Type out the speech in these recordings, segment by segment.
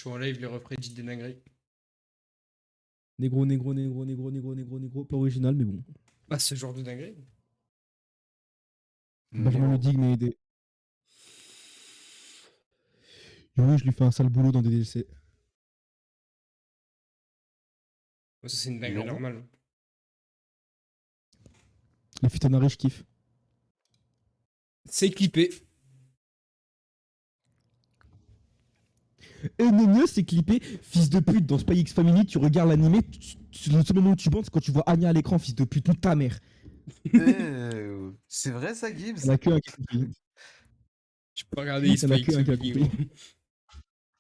suis en live, les referai, dites des dingueries. Négro, négro, négro, négro, négro, négro, négro. Pas original, mais bon. Pas ce genre de dinguerie. Benjamin le digue, mais des. Oui, je lui fais un sale boulot dans des DLC. Ça, c'est une dinguerie Yo. normale. Les futanari, je kiffe. C'est clippé. Et le mieux, c'est clippé. Fils de pute, dans Spy X Family, tu regardes l'animé. Le seul moment où tu bandes, c'est quand tu vois Anya à l'écran, fils de pute, toute ta mère. C'est vrai ça, Gibbs? Il y en a que un qui a compris. Tu peux regarder Il y en a Spike que un qui a Family, compris. gros.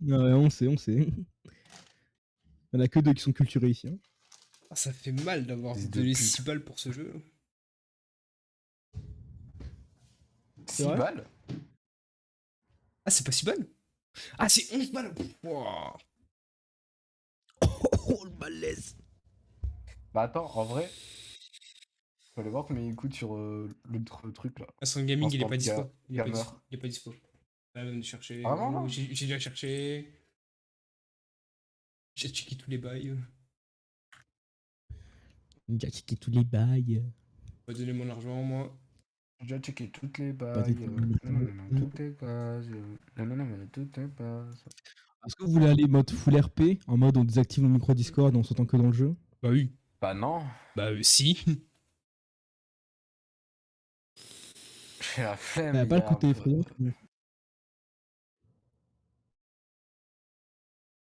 Ouais, on sait, on sait. Il y en a que deux qui sont culturés ici. Hein. Ah, ça fait mal d'avoir Fils de donné pute. 6 balles pour ce jeu. 6 vrai balles? Ah, c'est pas 6 balles? Ah, c'est 11 balles. Wow. Oh, le malaise. Bah attends, en vrai, faut aller voir combien il coûte sur l'autre truc là. Instant Gaming, il est Instant pas dispo. Il est pas Gamer. dispo. Il est pas dispo. Là, on chercher. Vraiment là? J'ai déjà cherché. J'ai checké tous les bails. Il a checké tous les bails. On va donner mon argent, moi. J'ai déjà checké toutes les Pas de bails. Toutes les bases. Toutes les bases. Est-ce que vous voulez aller mode full RP, en mode on désactive le micro Discord et on s'entend que dans le jeu? Bah oui. Bah non, Bah si. j'ai la flemme. Pas il y le a côté un- effrayant.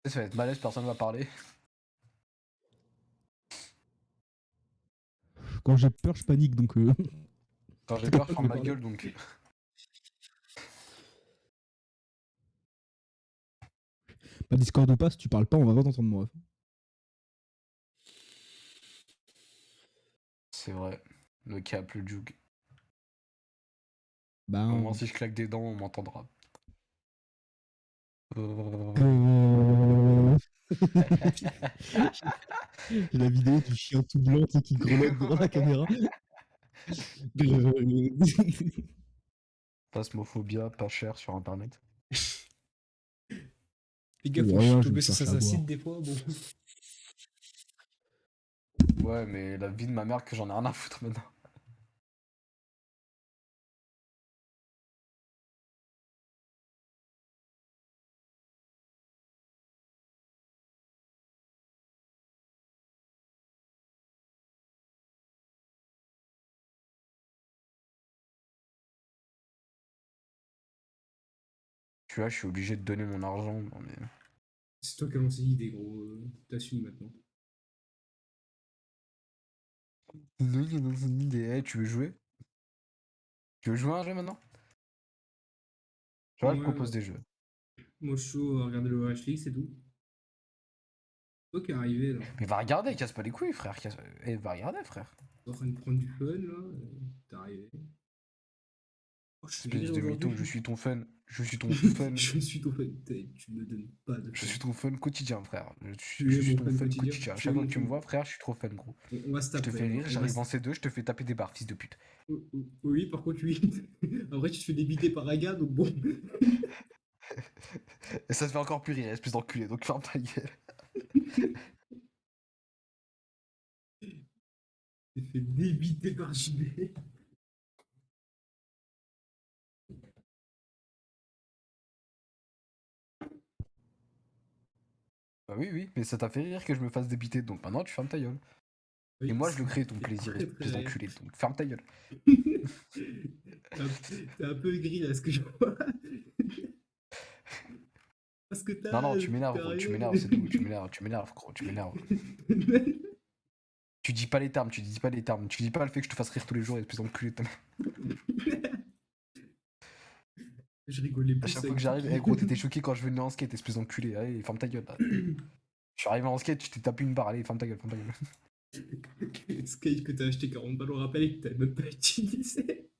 Ça va être malaise, personne va parler. Quand j'ai peur, je panique donc. Quand j'ai T'es peur, je capable ferme de ma parler. gueule donc. Pas Discord ou pas, si tu parles pas, on va pas t'entendre, moi. C'est vrai. Le cap, le juke. Bah. Au moins, si je claque des dents, on m'entendra. J'ai la vidéo du chien tout blanc tu sais, qui grelotte devant la caméra. Phasmophobia, pas cher sur internet. Les gars, faut que je Rien, suis je vais tombé me sur chercher à certains boire. sites des fois. Bon. Ouais, mais la vie de ma mère que j'en ai rien à foutre maintenant. Tu vois, je suis obligé de donner mon argent. Non, mais... C'est toi qui as lancé l'idée, gros. T'assumes maintenant. Non, il est dans une idée. Eh, tu veux jouer? Tu veux jouer à un jeu maintenant? Tu vois, je propose des jeux. Moi, je suis chaud à regarder le Watch League, c'est tout. Toi qui est arrivé là. Mais va regarder, casse pas les couilles, frère. Eh, va regarder, frère. T'es en train de prendre du fun là. T'es arrivé. Oh, je suis Espèce viré de mytho, je aujourd'hui. suis ton fun. Je suis ton fun. Je suis ton fan. Tu me donnes pas de Je fun. suis ton fun quotidien, frère. Tu Je es suis mon ton fan fun quotidien. quotidien. À Tu es chaque fois mon que tu me fan. vois, frère, je suis trop fun, gros. On va se Je te taper fais alors. rire, j'arrive en C2, je te fais taper des barres, fils de pute. Oui, par contre, oui. Après, tu te fais débiter par Aga, donc bon. Et ça te fait encore plus rire, espèce d'enculé, donc ferme ta gueule. Tu te fais débiter par JB. Bah oui, oui, mais ça t'a fait rire que je me fasse débiter, donc maintenant tu fermes ta gueule. Oui, Et moi je ça le m'a crée ton fait plaisir, très, très espèce rire. d'enculé, donc ferme ta gueule. T'es un peu aigri là, ce que je vois. Parce que Non, non, t'as. tu m'énerves, T'es gros, tu arrivé. m'énerves, c'est tout, tu m'énerves, gros, tu m'énerves. Tu dis pas les termes, tu dis pas les termes, tu dis pas le fait que je te fasse rire tous les jours, espèce d'enculé de ta mère. Je rigolais À plus chaque fois avec que tout j'arrive, qui. eh gros, t'étais choqué quand je venais en skate, espèce d'enculé, allez, ferme ta gueule là. Je suis arrivé en skate, tu t'es tapé une barre, allez, ferme ta gueule, ferme ta gueule. Skype que t'as acheté 40 balles au rappel et que t'avais même pas utilisé.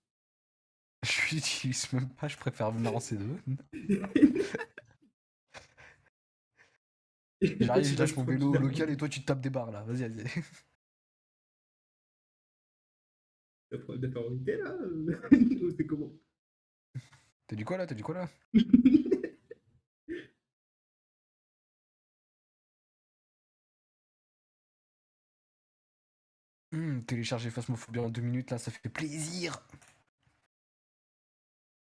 Je l'utilise même pas, je préfère venir en C2. Et après, J'arrive, tu je lâche lâches mon vélo tranquillement. local et toi tu te tapes des barres là, vas-y, vas-y. T'as problème d'infériorité là. C'est comment? T'as dit quoi là? T'as dit quoi là? Télécharger Phasmophobia en 2 minutes, là, ça fait plaisir.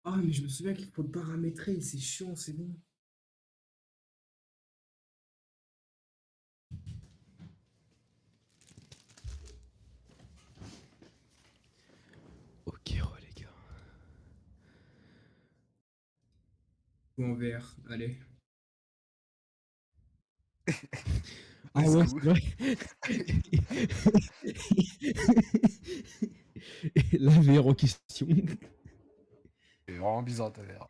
Ah, mais je me souviens qu'il faut le paramétrer, c'est chiant, c'est bon. Ok, les gars. Ou en VR, allez. Ah Let's ouais, go. c'est vrai. La VR en question. C'est vraiment bizarre ta VR.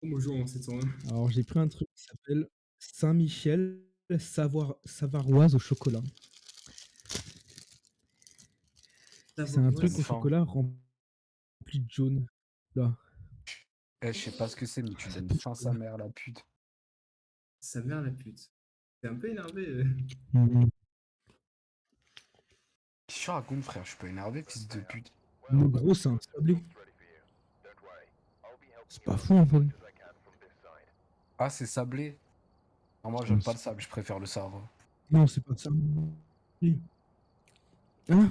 Oh, moi, je joue en 720. Alors j'ai pris un truc qui s'appelle Saint-Michel Savaroise au chocolat. C'est un truc Vas-y, au fin. chocolat rempli de jaune. Là. Je sais pas ce que c'est, mais tu Ça donnes pue le faim sa chocolat. mère, la pute. Sa mère, la pute. T'es un peu énervé. Mmh. Qu'est-ce que tu racontes, frère? Je suis pas énervé, fils de pute. Le gros, c'est un sablé. C'est pas fou en fait. Ah, c'est sablé. Non, moi, Non, j'aime pas le sable, je préfère le savon. non, c'est pas ça. Hein?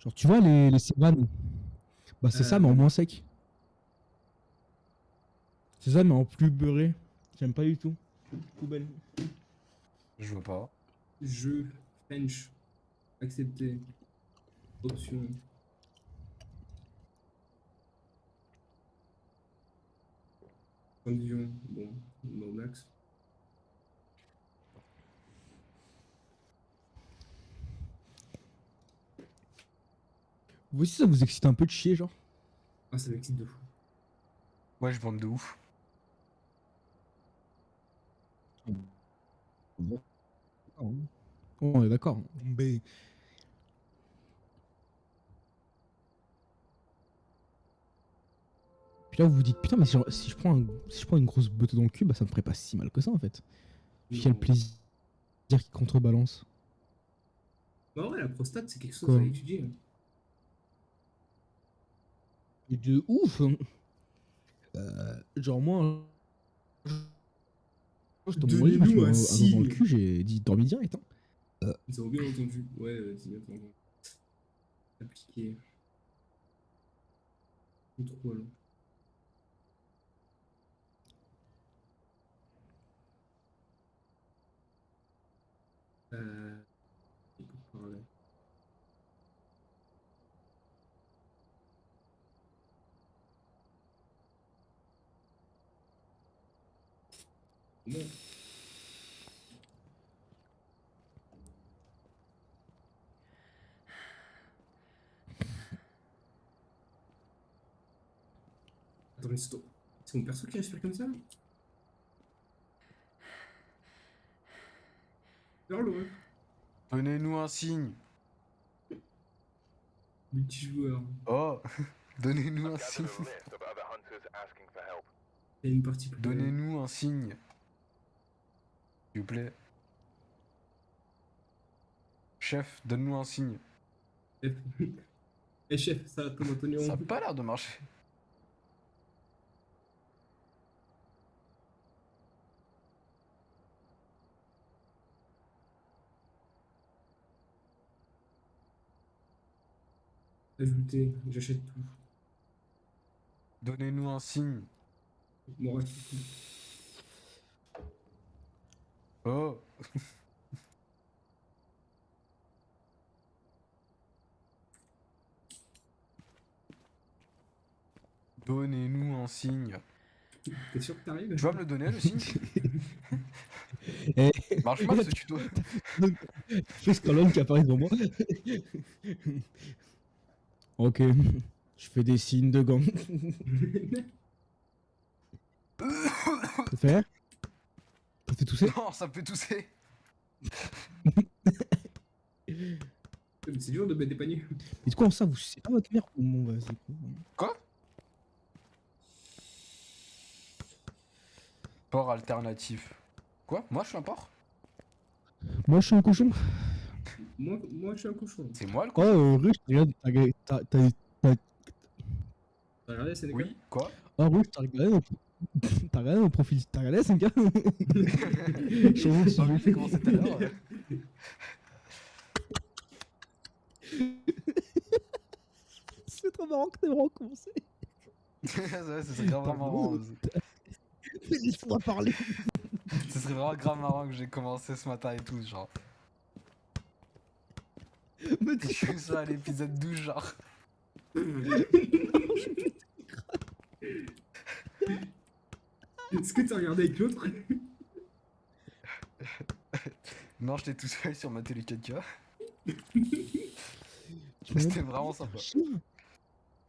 Genre, tu vois les sévanes? Bah, c'est ça, mais en moins sec. C'est ça, mais en plus beurré. J'aime pas du tout. Poubelle. Je veux pas. Jeu, French, accepté. Option. Condition, bon, no max. Vous aussi, ça vous excite un peu de chier, genre? Ah, ça m'excite de fou. Ouais, je bande de ouf. On est d'accord. Mais... Puis là, vous vous dites, putain, mais si je prends une grosse beuteuse dans le cul, bah ça me ferait pas si mal que ça en fait. Puis il y a le Non. plaisir qui contrebalance. Bah ouais, la prostate, c'est quelque chose Quoi? à étudier. Et de ouf! Genre, moi, j'étais dans mon lit, je me suis mis Donnez-nous un un doigt dans le signe. cul, j'ai dit dormi direct. Hein. Ils ont bien entendu. Ouais, c'est bien entendu. Appliqué. Contrôle. Écoute par là. Bon. Attends, mais c'est mon perso qui respire comme ça? Vers le Donnez-nous un signe. multijoueur. Oh, donnez-nous un signe. Il y a une partie plus. Donnez-nous un signe. S'il vous plaît. Chef, donne-nous un signe. Chef. Eh chef, ça va Tom Antonio. Ça a pas l'air de marcher. Ajouter, j'achète tout. Donnez-nous un signe. Mon reste tout. Oh. Donnez-nous un signe. T'es sûr que t'arrives? Tu vas me le donner, le signe? Eh, Marche mal ce tuto. fais Scrollon qui apparaît devant moi. Ok, je fais des signes de gants. Ça fait? Ça fait tousser? Non, ça peut tousser. Mais c'est dur de mettre des paniers. Mais du coup, en ça, vous c'est pas votre mère ou mon vas-y. Quoi? Port alternatif. Quoi? Moi, je suis un porc? Moi, je suis un cochon. Moi, je suis un cochon. C'est moi le Oh, cochon? Rush, regarde, t'as T'as regardé Sénéca? Oui, quoi? oh, Rush, t'as regardé t'as regardé mon profil, t'as regardé 5 gars? J'ai vu, j'ai commencé tout à l'heure. C'est trop marrant que t'aies vraiment commencé. Ouais, ce serait grave marrant aussi. Laisse-moi parler. Ce serait vraiment grave marrant que j'ai commencé ce matin et tout, genre. Me Je dis suis ça à l'épisode 12, genre. Est-ce que t'as regardé avec l'autre? Non, j'étais tout seul sur ma télé 4K. tu m'as C'était même vraiment pas sympa. chien.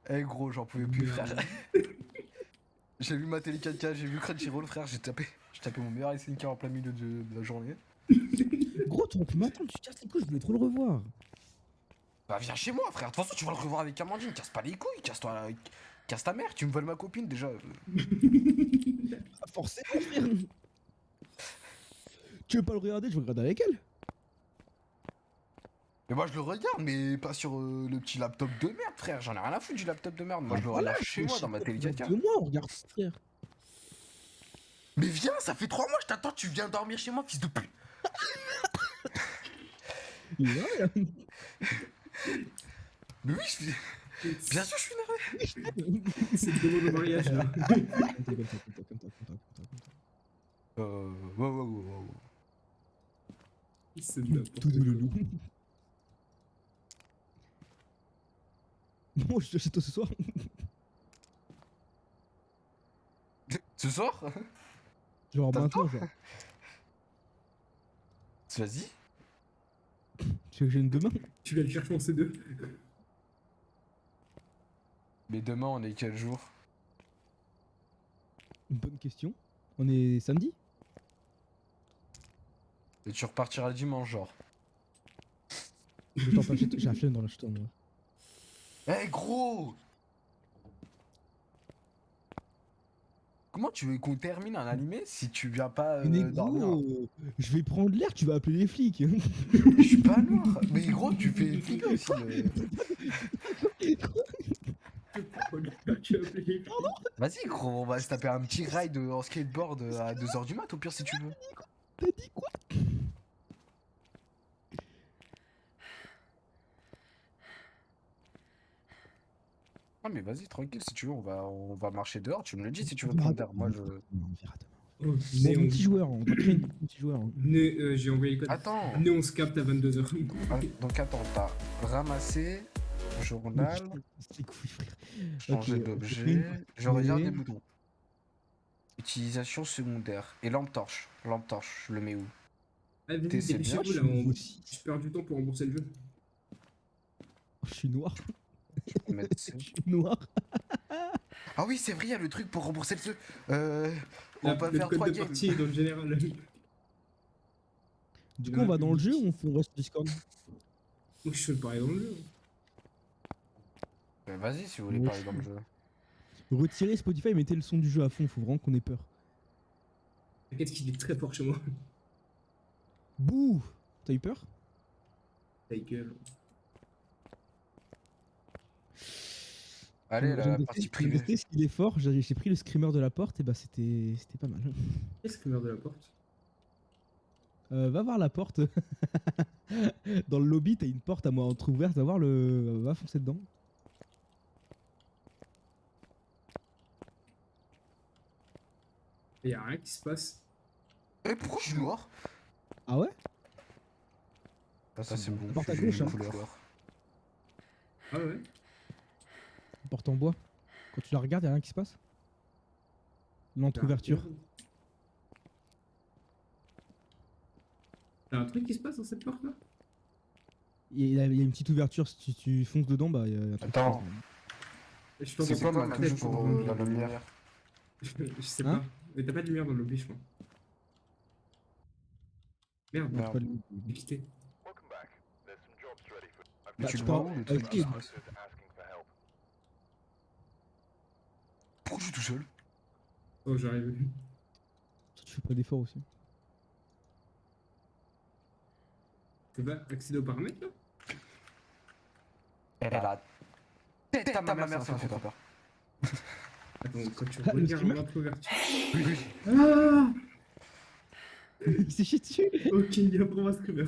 Eh gros, j'en pouvais plus, Merde. frère. J'ai vu ma télé 4K, j'ai vu Crunchyroll, frère, j'ai tapé mon meilleur SNK en plein milieu de la journée. Gros, tu m'attends, tu casses les couilles, je voulais trop le revoir. Bah viens chez moi, frère, de toute façon tu vas le revoir avec Amandine, casse pas les couilles, casse ta mère, tu me voles ma copine déjà. Ah, forcément, frère. Tu veux pas le regarder, je vais regarder avec elle. Mais moi je le regarde, mais pas sur le petit laptop de merde, frère, j'en ai rien à foutre du laptop de merde, moi je le regarde chez moi dans ma télé 4K. De moi, on regarde, frère. Mais viens, ça fait 3 mois, je t'attends, tu viens dormir chez moi, fils de pute. Il est là, là. Mais oui, bien sûr je suis narré. C'est une demande au mariage là. Comme ça. Ouais. C'est n'importe Tout de le quoi. loup. Bon, je suis chez toi ce soir. Ce soir? Genre T'as maintenant, genre. Vas-y. Tu veux que je vienne demain? Tu viens le chercher en C2. Mais demain on est quel jour? Bonne question. On est samedi? Et tu repartiras dimanche genre. Je t'en pas chez toi. J'ai la flemme dans la chute. Eh gros! Comment tu veux qu'on termine un animé si tu viens pas Mais dormir? gros, je vais prendre l'air, tu vas appeler les flics. Je suis pas noir. Mais gros, tu fais flipper aussi. Tu as appelé. Vas-y gros, on va se taper un petit ride en skateboard à 2h du mat au pire si tu veux. T'as dit quoi? Ah mais vas-y tranquille si tu veux, on va marcher dehors, tu me le dis si tu veux prendre d'air. Moi je. On verra demain. Oh, Bon, Néon. mon petit joueur, on va créer un petit joueur. Hein. J'ai envoyé le code. Attends. Néon se capte à 22h. Ah, donc attends, t'as ramassé, journal, C'est couilles, frère. changer Ok, d'objet, je regarde mais- les boutons. Utilisation secondaire. Et lampe torche. Lampe torche, je le mets où? Ah, vas-y, C'est bien, dépêchez-vous je là. suis aussi. Je perds du temps pour rembourser le jeu. Je suis noir. Je peux mettre ça. Je suis noir. Ah oui, c'est vrai, il y a le truc pour rembourser le jeu. On peut Le faire code 3 de games. partie est dans le général. Du coup, on va dans le jeu ou on reste sur Discord? Moi, je fais pareil dans le jeu. Vas-y si vous voulez Moi parler dans le jeu. Retirez Spotify et mettez le son du jeu à fond, faut vraiment qu'on ait peur. T'inquiète qu'il est très fort chez moi. Bouh! T'as eu peur? Ta gueule. Allez, la J'ai partie noté privée. s'il est fort, j'ai pris le screamer de la porte et bah c'était pas mal. Qu'est-ce que meurt de la porte? Va voir la porte. Dans le lobby, t'as une porte à moi entrouverte, va foncer dedans. Y'a rien qui se passe. Eh, pourquoi je suis noir? Ah ouais? Ça c'est bon, porte à j'ai gauche, une hein. couleur. Ah ouais? Porte en bois. Quand tu la regardes, y'a rien qui se passe? L'entrouverture. T'as un truc qui se passe dans cette porte là? Il y a une petite ouverture, si tu fonces dedans, bah y'a un truc qui se Attends. passe. Je C'est t'entends quoi pas, ma peut-être, touche pour la lumière? Je sais Hein? pas. Mais t'as pas de lumière dans le lobby, je crois. Merde, Merde. Pas de- j'ai quitté. Mais Bah, tu tu le vois pars- où le truc ok. qui se passe? Pourquoi je suis tout seul? Oh, j'arrive. Tu fais pas d'effort aussi. Tu vas accéder aux paramètres là? Elle a tête à ma mère, ça me fait pas peur. Attends, quand tu Ah, le regardes streamer l'entrouverture. Oui, oui. Ah! Il s'est chié dessus. Ok, il y a vraiment un screamer.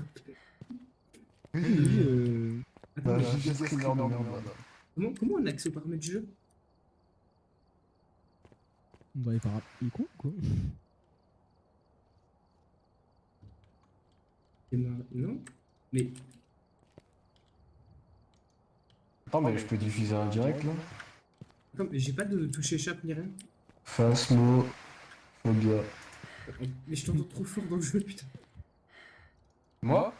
Lui, Attends, mais Je sais de merde. comment on a accès aux paramètres du jeu? Dans les paras. Il est con ou quoi? Non? Mais. Attends, mais je peux diffuser en direct là. Attends, mais j'ai pas de touche échappe ni rien. Phasmophobia. Mais je t'entends trop fort dans le jeu, putain. Moi?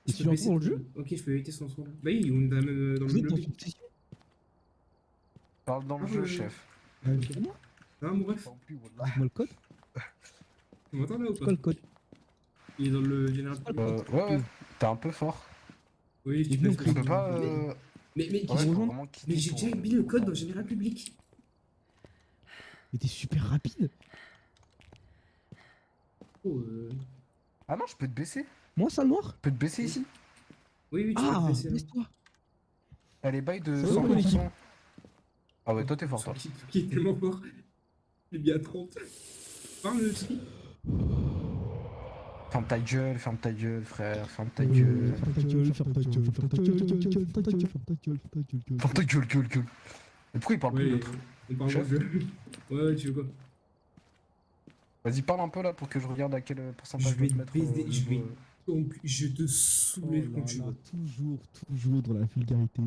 Et Je tu peux l'entends baisser dans le ton- jeu? Ok, je peux éviter son son là. Bah oui, on est dans le Vous même êtes dans lobby. une session? Parle dans le jeu, chef. Dites-moi Ah, mon ref, dites-moi le code. tu m'entends là ou C'est pas? quoi le code? Il est dans le général. Ouais, t'es un peu fort. Oui, tu Mais peux non, On peut pas. Mais Ouais, faut rejoindre vraiment quitter mais j'ai pour, déjà mis le code dans pour- général public. Mais t'es super rapide. Oh, Ah non, je peux te baisser. Moi, salle noire? Je peux te baisser ici. Oui, tu peux Ah, te baisser là. baisse-toi. Elle est bail de Ça va, mon équipe 100%. Ah ouais, toi t'es fort, toi. Qui est tellement fort. Il est bien à 30. Parle le ski. Ferme ta gueule, frère. Ferme ta Ferme gueule. ta gueule, ferme ta gueule, ferme ta gueule, ferme ta gueule, ferme ta gueule, ferme ta gueule, ferme ta gueule. Ferme ta gueule. Mais pourquoi il parle plus Ouais, l'autre? on parle Chef. de jeu. Ouais, tu veux quoi? Vas-y, parle un peu là pour que je regarde à quel pourcentage Je vais te te mettre. baiser, au je vais. niveau, Donc, je te Oh soulève quand là tu là, veux. toujours dans la vulgarité.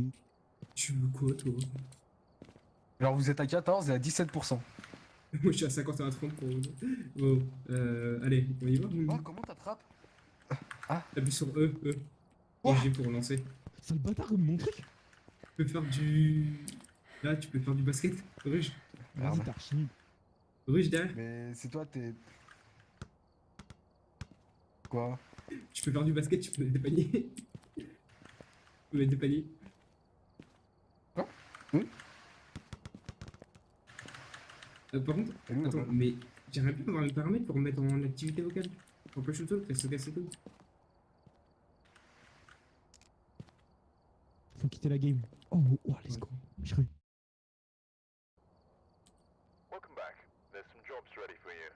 Tu veux quoi, toi? Alors vous êtes à 14 et à 17%. Moi, je suis à 51 à 30 pour vous. Bon, allez, on y va? Oh, comment t'attrapes? Appuie sur E, E. Oh. Et G pour lancer. Sale bâtard, comme mon truc. Tu peux faire du. Là, tu peux faire du basket. Ruge. Vas-y, Merde. t'as archi nul. Ruge derrière. Mais c'est toi, t'es. Quoi? Tu peux faire du basket, tu peux mettre des paniers. Tu peux mettre des paniers. Quoi? Oui. Par contre, Et lui, attends, là-bas. mais j'aimerais bien avoir les paramètres pour mettre en activité vocale. Pour push to talk, reste cassé tout. Faut quitter la game. Oh, let's go. J'ai cru. Welcome back. There's some jobs ready for you.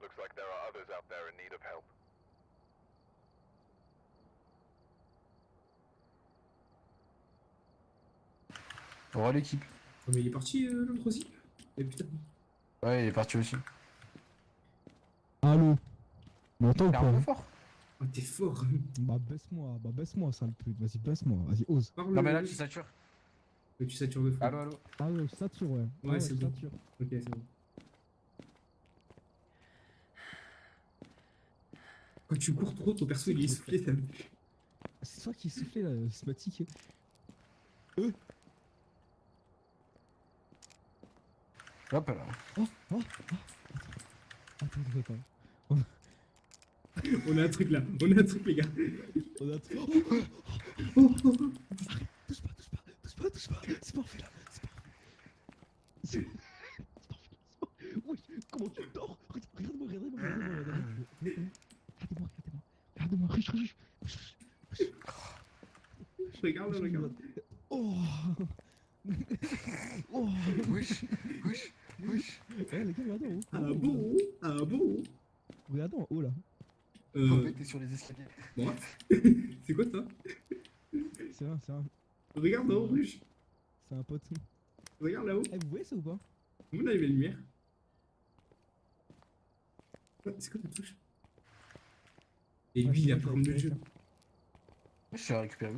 Looks like there are others out there in need of help. On va l'équipe. Oh, mais il est parti l'autre aussi. Et putain. Ouais, il est parti aussi. Allô? M'entends ou T'es pas? un peu fort. Oh, t'es fort. Bah baisse-moi, sale pute. Vas-y, baisse-moi. Vas-y, ose. Parle. Non, mais là, tu satures. Tu satures de fou. Allô. Ah ouais, je sature, ouais. Ah Ouais, c'est je bon. sature. Ok, c'est bon. Quand tu cours trop, ton perso il est essoufflé, t'as vu. C'est toi qui soufflait là, Smatic. Hop là. Attends. On a un truc là, on a un truc les gars. On a tout. Oh, oh, oh. Touche pas. C'est parfait là. C'est parfait. Oui, comment tu dors? Regarde-moi. Regarde-moi. Riche. Regarde. Oh. Wesh. Eh les gars, regarde en haut. Ah bon. Regarde en haut là. En fait, t'es sur les escaliers. Bon. C'est quoi ça? C'est un Regarde en haut, ruche. C'est un pote. Regarde là-haut. Eh, vous voyez ça ou pas? Comment on a la lumière? C'est quoi ta touche? Et lui, il a pas le jeu. Je suis récupéré.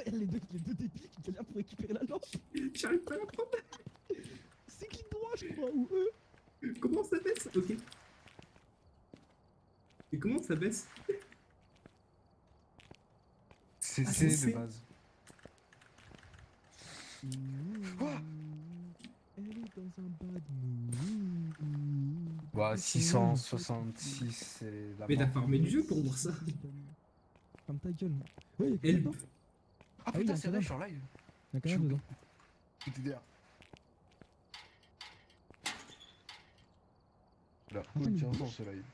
Les deux débiles qui galèrent pour récupérer la lampe. J'arrive pas à la prendre. C'est clic droit, je crois, ou eux. Comment ça baisse? Ok. Et comment ça baisse? C'est Ah, C c'est de C. base. Elle est dans un bad mood. Bah, 666, c'est la Mais t'as mort. farmé du jeu pour voir ça. Ferme ta gueule. Ouais, y'a Elle. dedans. Ah oui, putain, y a c'est un vrai, je suis en live. Y'a un canard dedans. Tout est derrière. Là, mais- intéressant ce live.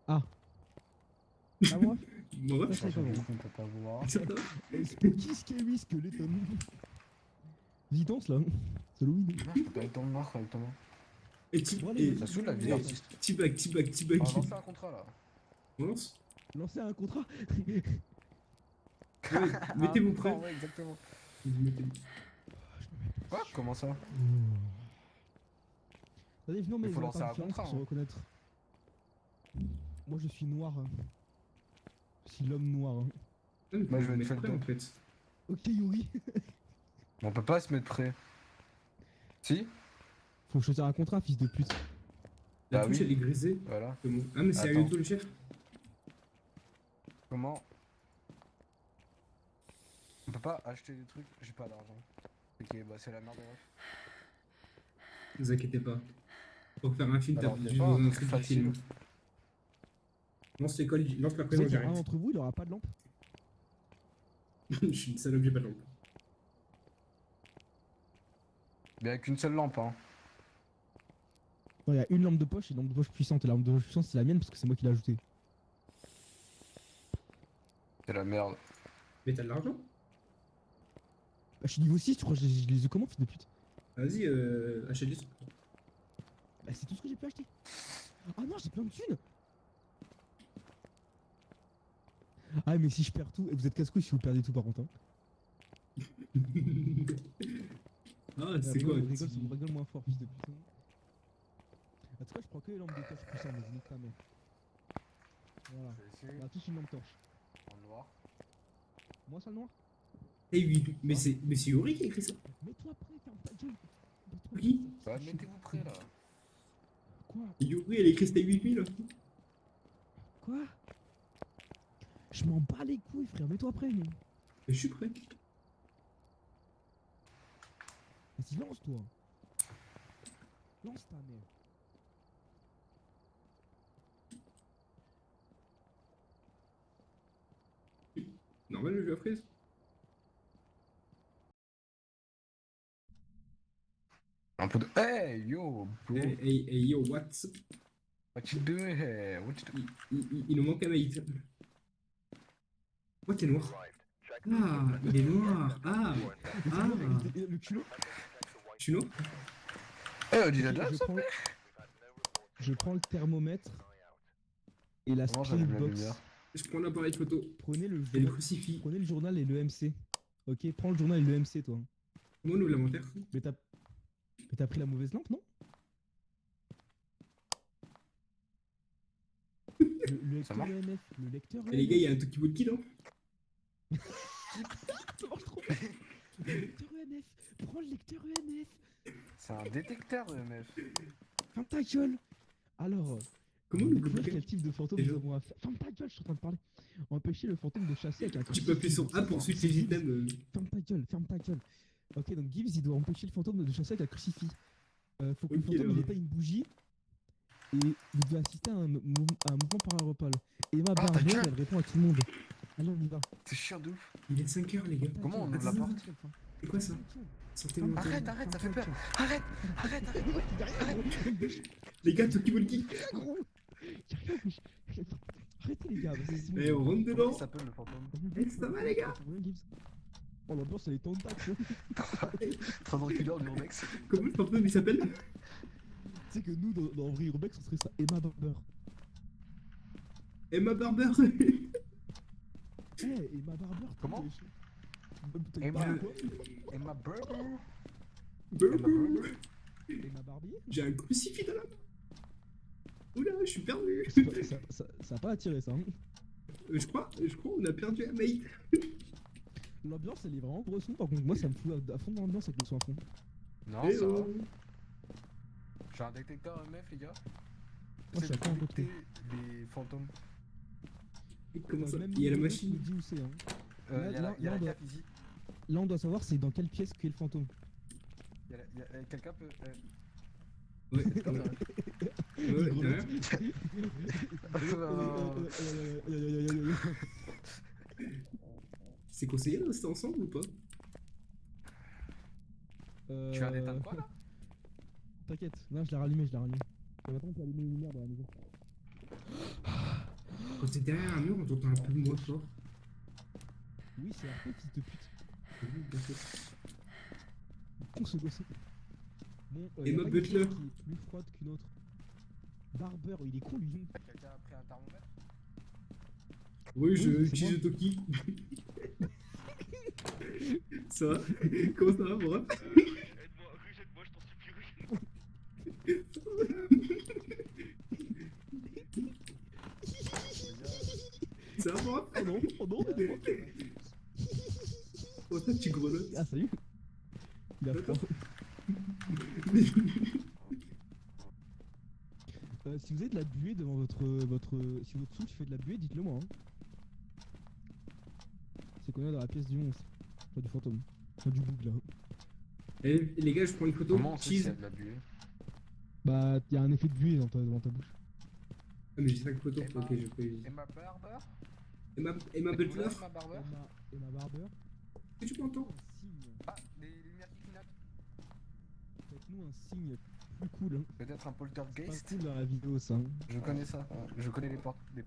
Ah, moi? Bon, ouais, Ça, c'est pas bon. On peut pas voir. ça va. Spooky Scary Skeleton. Vas-y, danse là. C'est Halloween. Non, je peux pas être dans le noir avec toi. Et tu Bon, allez, Ça saoule la vie Ouais. d'artiste. T-bag, T-bag, T-bag. On va lancer un contrat là. On lance. Lancer un contrat. Ouais, mettez-vous Un contrat, prêts. ouais, exactement. Mettez-vous. Quoi? Comment ça? Allez, venons, mais Il faut on va lancer pas un différence contrat, pour se hein. reconnaître. Moi, je suis noir. Je suis l'homme noir. Moi, je vais être mettre prêt Felton. en fait. Ok, Yuri. On peut pas se mettre prêt. Si? Faut choisir un contrat, fils de pute. La Bah touche oui. elle est grisée. Voilà. Comment Ah, mais c'est Attends. Ayuto le chef. Comment? On peut pas acheter des trucs, j'ai pas d'argent. Ok, bah c'est la merde. Ouais. Ne vous inquiétez pas. Pour faire un film, Alors, t'as y a juste pas un besoin d'un truc truc qui filme. facile. Lance l'école, lance la Vous savez présence, qu'il y a un j'arrête. d'entre vous, il aura pas de lampe. Je suis une salope, j'ai pas de lampe. Mais avec une seule lampe, hein. Non, il y a une lampe de poche et une lampe de poche puissante. Et la lampe de poche puissante, c'est la mienne parce que c'est moi qui l'ai ajoutée. C'est la merde. Mais t'as de l'argent? Bah, je suis niveau 6, tu crois que je les ai comment, fils de pute? Vas-y, achète des trucs. Bah, c'est tout ce que j'ai pu acheter. Ah non, j'ai plein de thunes. Ah, mais si je perds tout, et vous êtes casse-couille si vous perdez tout par contre. Hein. Ah, c'est quoi rigole, ça me rigole moins fort, fils de pute. En tout cas, je prends que les lampes de torche puissantes, vas-y, nique ta mère. Voilà. Je vais essayer On a tous une lampe torche. en noir. Moi, ça le noir? Eh oui, mais c'est Yuri qui a écrit ça. Mets-toi prêt, ferme ta gueule. Mets-toi Qui prêt. Bah mettez-vous prêt là. Quoi? Yuri, elle a écrit Stay With Me là. Quoi? Je m'en bats les couilles, frère, mets-toi prêt. Mais... Je suis prêt. Vas-y, lance-toi. Lance ta mère. Normal le jeu à fraise. Un peu de. Hey yo, bro. Hey, yo, what's up? What you doing here? What you doing? Il nous manque un maït. Oh, t'es noir. Arrived. Check Ah, il est noir. Ah, Mais Ah. le culot. je suis noir. Eh, on dit la Ok, dame, ça? je prends le thermomètre et la Comment spirit j'allume la box. lumière? Je prends l'appareil photo Prenez le, et le journal, crucifix. prenez le journal et le MC. Ok, prends le journal et le MC, toi. Moi, on ouvre l'inventaire. Mais t'as pris la mauvaise lampe, non? Le Ça lecteur marche EMF. Le lecteur Et les gars, il y a un truc qui vaut le kill, hein. Ça marche trop bien. Le lecteur EMF. Prends le lecteur EMF. C'est un détecteur de MF. Ferme ta gueule. Alors, Comment on nous va découvrir communiquer quel type de fantôme Déjà. nous avons à faire. Ferme ta gueule, je suis en train de parler. On va empêcher le fantôme de chasser avec un Tu peux appuyer sur A pour suivre les items. Ferme ta gueule, ferme ta gueule. Ok, donc Gibbs il doit empêcher le fantôme de chasser avec un crucifix. Faut que Ok, le fantôme il alors. éteigne une bougie. Et vous devez assister à un mouvement pararopal. Emma Ah, ta Barber, gueule. elle répond à tout le monde. Allez, on y va. C'est chiant de ouf. Il est 5 heures, les gars. Ta Comment on gueule, ouvre la ferme porte ta gueule, ferme C'est quoi ça ta gueule. Sortez-moi. Arrête, arrête, ça fait peur. Arrête, arrête, arrête. Les gars, toi qui vaut le kill. Gros, y'a rien, wesh. Arrêtez les gars, vas-y, c'est bon. Eh, on rentre Comment dedans. il s'appelle le fantôme? Eh, ça va, les gars? Oh, l'ambiance elle est tentacle. Train de reculer du Urbex. Comment le fantôme il s'appelle? Tu sais que nous, dans Vrai Urbex, on serait ça Emma Barber. Emma Barber. Eh, Emma Barber. Comment T'as Emma- parlé quoi Emma Burger. Burger. Emma Barbier. J'ai un crucifix dans la main. Oula, je suis perdu. Ça a pas attiré ça. Hein. Je crois on a perdu un mate. L'ambiance elle est vraiment bresson, par contre moi ça me fout à fond dans l'ambiance avec le son à fond. Non, Eh ça va. oh. J'ai un détecteur MF, les gars. Moi je suis à fond détecter contre les fantômes. Comment ça? Même Il y a la Nico machine. nous dit où c'est. Hein. Il y a Là, la, y a là, la on doit- cape ici. Là on doit savoir c'est dans quelle pièce qu'est le fantôme. Quelqu'un peut. Ouais, ouais, derrière. C'est conseillé de rester ensemble ou pas? Tu as d'éteindre quoi là? T'inquiète, non je l'ai rallumé, Et maintenant on peut allumer les lumières dans la maison. Quand t'es derrière un mur, on t'entend un peu moins fort. Oui c'est un peu fils de pute. Oui, bien sûr. Con ce gosse. Bon, Et y a ma pas une Butler. pièce qui est plus froide qu'une autre. Barber, il est con lui. Quelqu'un a pris un thermomètre? Oui, je Oui, c'est utilise moi. le Toki. Ça va? Comment ça va, mon ref? Aide-moi, Ruge, aide-moi, je t'en supplie, Ruge. Ça va, mon ref? Oh non, oh non. Oh, ça, tu grelottes. Ah salut. Il a froid. Attends. Si vous avez de la buée devant votre si votre souche fait de la buée, dites-le moi. Hein. C'est qu'on est dans la pièce du monstre. Pas du fantôme. Pas du bug là. Eh, les gars, je prends une photo. Comment on sait s'il y Cheese. a de la buée? Bah, y a un effet de buée devant ta bouche. Ah, mais j'ai 5 photos. Emma. Ok, je peux. Emma Barber? Et ma Butler? Emma Barber? Et ma Barber. Est-ce que tu m'entends? Un signe. Ah, les lumières qui clignotent. Faites-nous un signe plus cool. Hein. Peut-être un C'est pas poltergeist? cool dans la vidéo ça. Hein. Je connais ça. Je connais les poltergeists.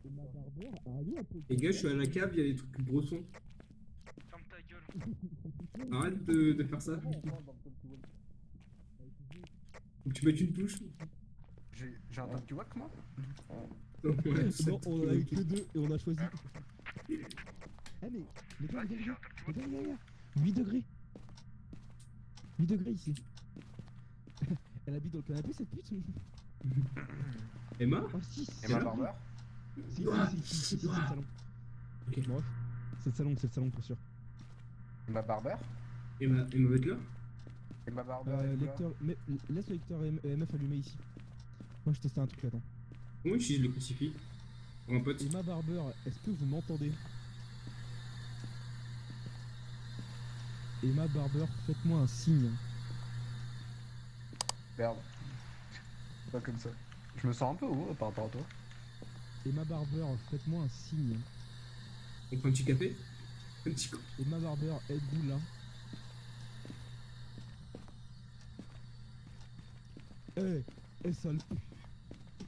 Et ma Barber, arrive un peu. Les gars, je suis à la cave, il y a des trucs brossons. Ferme ta gueule. Arrête de faire ça. Faut que tu mettes une touche. J'ai un top walk moi? Ouais, ça- Non, on en a eu que deux et on a choisi. Ah mais, les gars, les gars, les gars, 8 degrés. 8 degrés ici. Elle habite dans le canapé cette pute. Emma? Oh 6. Emma là Barber? Si, c'est le salon. Ok. Bref, c'est le salon pour sûr. Emma Barber? Emma Butler? Emma Barber est là. Lecteur, laisse le lecteur EMF allumé ici. Moi je testais un truc, attends. Comment j'utilise le crucifix? Pour un pote. Emma Barber, est-ce que vous m'entendez? Emma Barber, faites-moi un signe. Merde. Pas comme ça. Je me sens un peu haut par rapport à toi. Emma Barber, faites-moi un signe. On prend un petit café? Un petit coup. Emma Barber, êtes-vous là? Sale.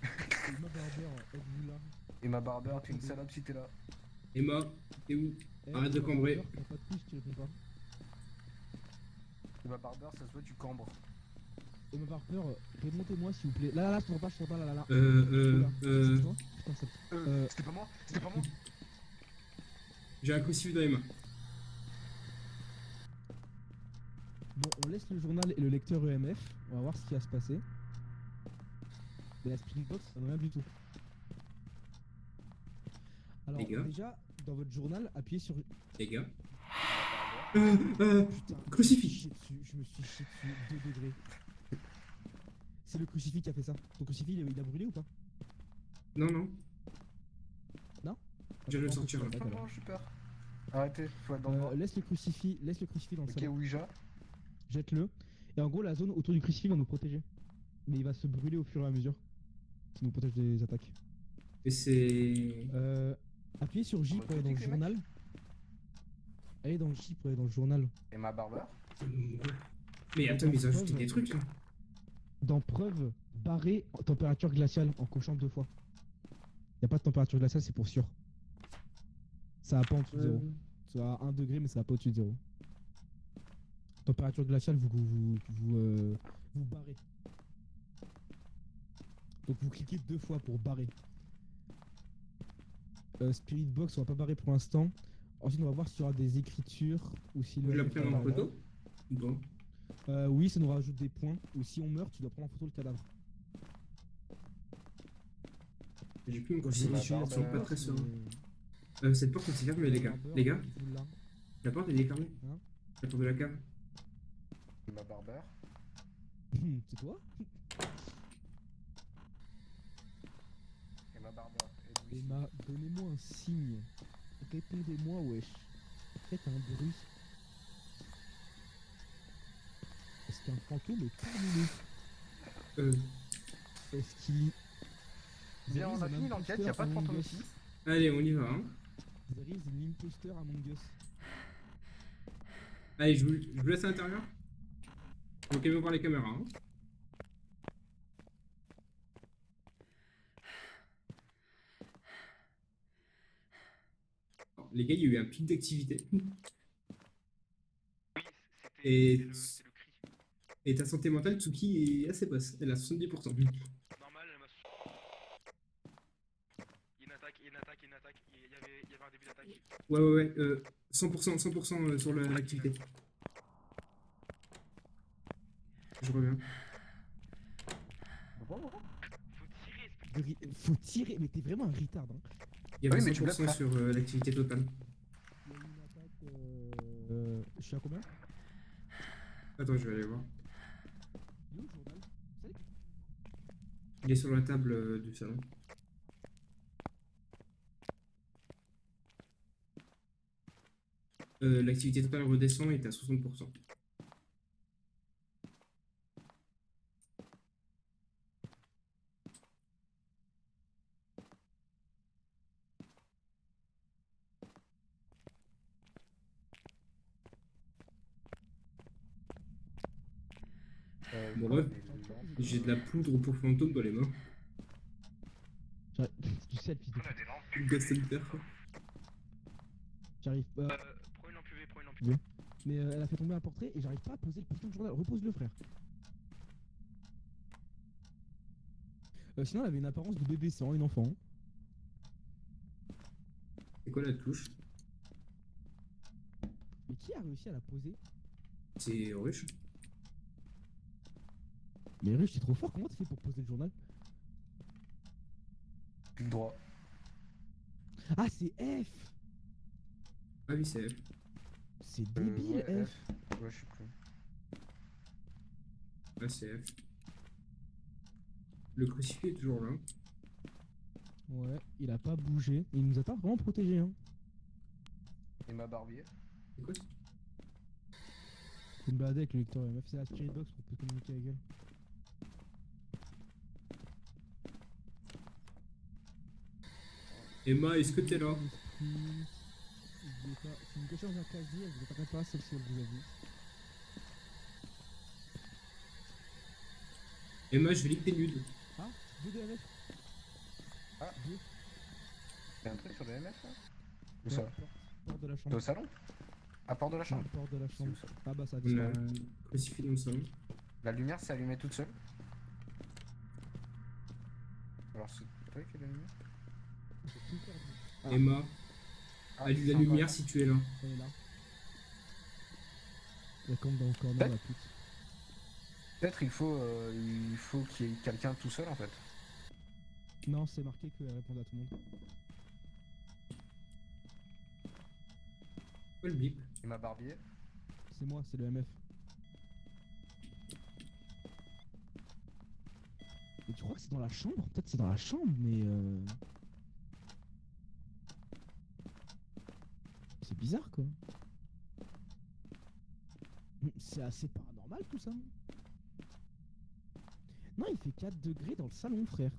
Emma Barber, êtes-vous là? Emma Barber, t'es une salope si t'es là. Emma, t'es où? Eh, Arrête de Emma cambrer. Barber, t'as pas de pouce, tu réponds pas. Emma Barber, ça se voit, tu cambres. Emma Barber, remontez-moi s'il vous plaît. Là, je t'entends pas, là. Oula, c'est toi Putain, ça... C'était pas moi? C'était pas moi? J'ai un crucifix dans les mains. Bon, on laisse le journal et le lecteur EMF. On va voir ce qui va se passer. Mais la Spirit Box, ça n'a rien du tout. Alors, Les gars. déjà, dans votre journal, appuyez sur... Les gars. Putain, Crucifix. je me suis chié dessus, 2 degrés. C'est le crucifix qui a fait ça. Ton crucifix, il a brûlé ou pas? Non, non. Non? Je viens de le sortir, là. Oh non, j'ai peur. Arrêtez, faut être dans le noir. Laisse le crucifix dans le Ok, salon. Ouija. Jette-le. Et en gros, la zone autour du crucifix va nous protéger. Mais il va se brûler au fur et à mesure. Ça nous protège des attaques. Et c'est. Appuyez sur J On pour aller dans le critique, les journal. Allez dans le J pour aller dans le journal. Emma Barber. Mais attends, mais ils ont ajouté des trucs là. Dans preuve, barré température glaciale en cochant 2 fois. Y a pas de température glaciale, c'est pour sûr. Ça va pas en dessous de 0. Ça va à 1 degré, mais ça va pas au-dessus de 0. Température glaciale, vous barrez. Donc vous cliquez 2 fois pour barrer. Spirit Box, on va pas barrer pour l'instant. Ensuite, on va voir s'il y aura des écritures ou si Je le. la prends en photo? Bon. Oui, ça nous rajoute des points. Ou si on meurt, tu dois prendre en photo le cadavre. J'ai plus mon Quand je vais crucifix, la je suis barbe, pas très serein. mais- Cette porte elle s'est fermée, les gars. Les gars, Vous là. la porte elle est fermée. Hein? La porte de la cave. Emma Barber. C'est toi? Emma Barber. Êtes-vous ici? Emma, donnez-moi un signe. Répondez-moi, wesh. Faites un bruit. Est-ce qu'un fantôme est parmi nous? Est-ce qu'il... Bien, on a fini l'enquête, y'a pas de fantôme ici. Allez, on y va. Hein. There is an imposter among us. Allez, je vous laisse à l'intérieur. Faut quand même voir les caméras. Hein. Alors, les gars, il y a eu un pic d'activité. Oui, Et- c'est le cri. Et ta santé mentale, Tsuki, est assez basse. Elle a 70%. Normal, elle m'a. Il y a une attaque, il y a une attaque, il y a une attaque. Il y avait un début d'attaque. Ouais. 100%, 100% sur l'activité. Je reviens. Faut tirer, Faut tirer, mais t'es vraiment un retard. Hein. Il y avait Oui, mais tu 100% bloques, sur l'activité totale. Il y a une attaque. Je suis à combien? Attends, je vais aller voir. Il est où le journal? Vous savez que- Il est sur la table du salon. L'activité totale redescend et est à 60%. Bon, bref, j'ai de la poudre pour fantôme dans les mains. J'arrive- Du sel, fils de On a des lampes. Ghost Hunter. J'arrive pas. Prends une lampe UV, prends une lampe UV. Mais elle a fait tomber un portrait et j'arrive pas à poser le putain de journal. Repose-le, frère. Sinon, elle avait une apparence de bébé sans une enfant. C'est quoi la touche? Mais qui a réussi à la poser? C'est rush. Mais Rush, t'es trop fort. Comment t'as fait pour poser le journal? Clic droit. Ah, c'est F. Ah oui, c'est F. C'est débile, Ouais, F. Ouais, je sais plus. Ah, c'est F. Le crucifix est toujours là. Ouais, il a pas bougé. Il nous a pas vraiment protégé, hein. Et ma barbier. C'est quoi ça? Faut me balader avec le lecteur MF. C'est la spirit box pour peut communiquer avec elle. Emma, est-ce que t'es là? Si une cochon dans un casier, elle vous apparaît pas, sauf si elle vous a vu. Emma, je vais lire tes nudes. Ah, 2 DMF. Ah. 2. Y'a un truc sur le MF là? Où ça? Porte de la T'es chambre. au salon? À porte de la chambre. Porte de la C'est chambre. où ça? Ah bah ça a On a disparu. un crucifix dans le salon. La lumière s'est allumée toute seule. Alors c'est toi qui as allumé? J'ai tout perdu. Ah. Emma, Ah, allume c'est la encore lumière là. si tu es là. Elle est là. Elle campe dans le corner, Ouais. la pute. Peut-être il faut qu'il y ait quelqu'un tout seul en fait. Non, c'est marqué qu'elle répond à tout le monde. Quoi le bip? Et ma barbier. C'est moi, c'est le MF. Et tu crois que c'est dans la chambre? Peut-être c'est dans la chambre, mais c'est bizarre quoi. C'est assez paranormal tout ça. Non, il fait 4 degrés dans le salon, frère.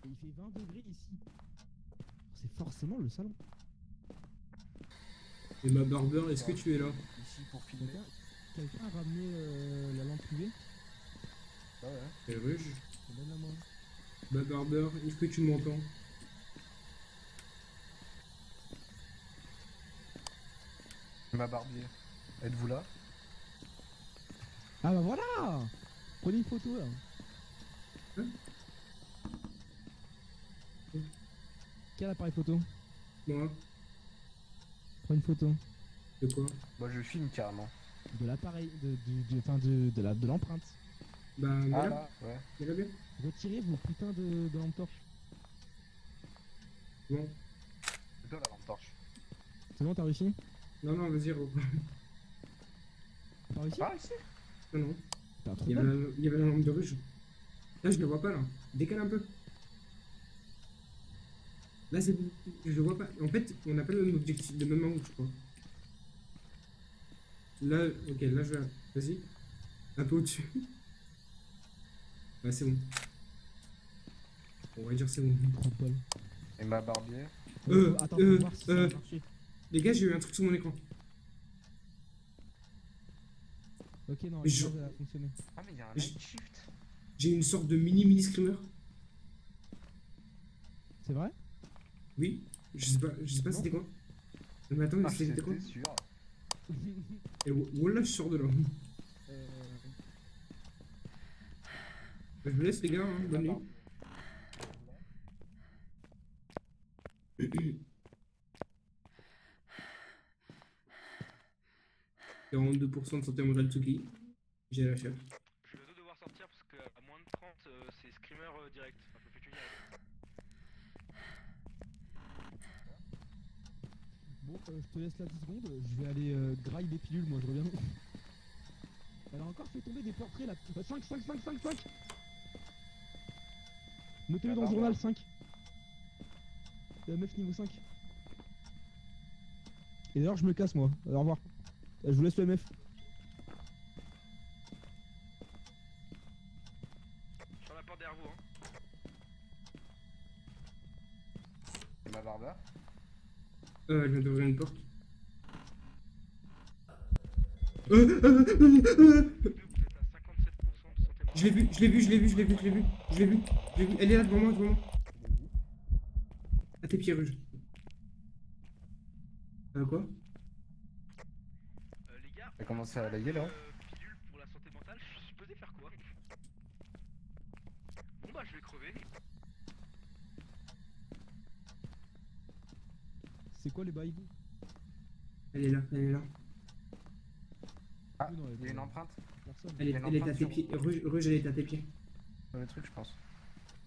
Et il fait 20 degrés ici. C'est forcément le salon. Emma Barber, est-ce que tu es là? Ici pour filmer. Quelqu'un a ramené la lampe UV? Ah ouais. C'est ruge. Donne à moi. Emma Barber, est-ce que tu m'entends? Ma barbier. Êtes-vous là? Ah bah voilà! Prenez une photo là. Hein? Quel appareil photo? Moi? Prends une photo. De quoi? Moi je filme carrément. De l'appareil, de l'empreinte. Bah, Ah voilà. là, ouais. Elle va bien? Retirez vos putains de lampes torches. Bon. C'est toi la lampe torche. C'est bon, t'as réussi? Non, vas-y, reprends. T'as réussi? Ah ici? Non. T'as un trou Il y, de avait balle. il y avait la lampe de ruge. Là, je le vois pas, là. Décale un peu. Là, c'est bon. Je le vois pas. En fait, on n'a pas le même objectif, le même angle, je crois. Là, ok, là, je vais... Vas-y. Un peu au-dessus. Ouais, c'est bon. On va dire c'est bon. Trou de balle. Et ma barbier. Attends, faut voir si ça a marché. Les gars, j'ai eu un truc sur mon écran. Ok, non, Je- ça a fonctionné. Ah mais il y a un Je- night shift. J'ai une sorte de mini screamer. C'est vrai? Oui. Je sais pas Non. c'était quoi. Mais attends, Ah c'était quoi? j'étais sûr. Et voilà, je sors de là. Je vous laisse les gars, hein. Bonne nuit. 42% de santé mentale Tsuki. J'ai la chef. Je vais bientôt devoir sortir parce qu'à moins de 30, c'est screamer direct. Enfin, je le fais tuer direct. Bon, je te laisse là 10 secondes, je vais aller grailler des pilules, moi je reviens. Elle a encore fait tomber des portraits là. 5, 5, 5, 5, 5. Notez-le dans le journal, 5. La meuf niveau 5. Et d'ailleurs, je me casse moi. Au revoir. Je vous laisse le MF. Je ferme la porte derrière vous, hein. C'est ma barbare. Elle vient d'ouvrir une porte. Vous êtes à 57% de santé Je l'ai vu, je l'ai vu, je l'ai vu, je l'ai vu, je l'ai vu, je l'ai vu, je l'ai vu. Elle est là devant moi, devant moi. À tes pieds, Ruge. Quoi? Les gars, T'as commencé à laguer là? pilule pour la santé mentale, je suis supposé faire quoi? Bon bah je vais crever. C'est quoi les bails? Elle est là, elle est là. Ah, Oui, non, il y a une empreinte Personne. Elle Il y a est, une elle est à empreinte tes sur- pieds. Ruge, elle est à tes pieds. sur le truc, je pense.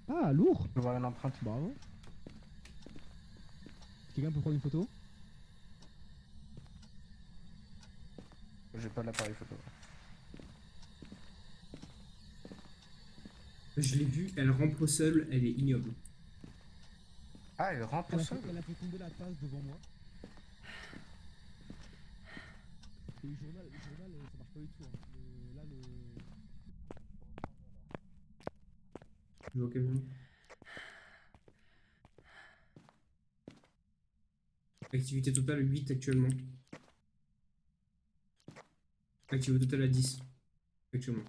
Ah, lourd. Je peux voir une empreinte. Bravo. Quelqu'un peut prendre une photo? J'ai pas l'appareil photo. Je l'ai vue, elle rampe au sol, elle est ignoble. Ah, elle rampe au sol. Elle a fait tomber la tasse devant moi. Et le journal, ça marche pas du tout. Hein. Là, Je vois camion. Activité totale 8 actuellement. Activité totale à 10 actuellement.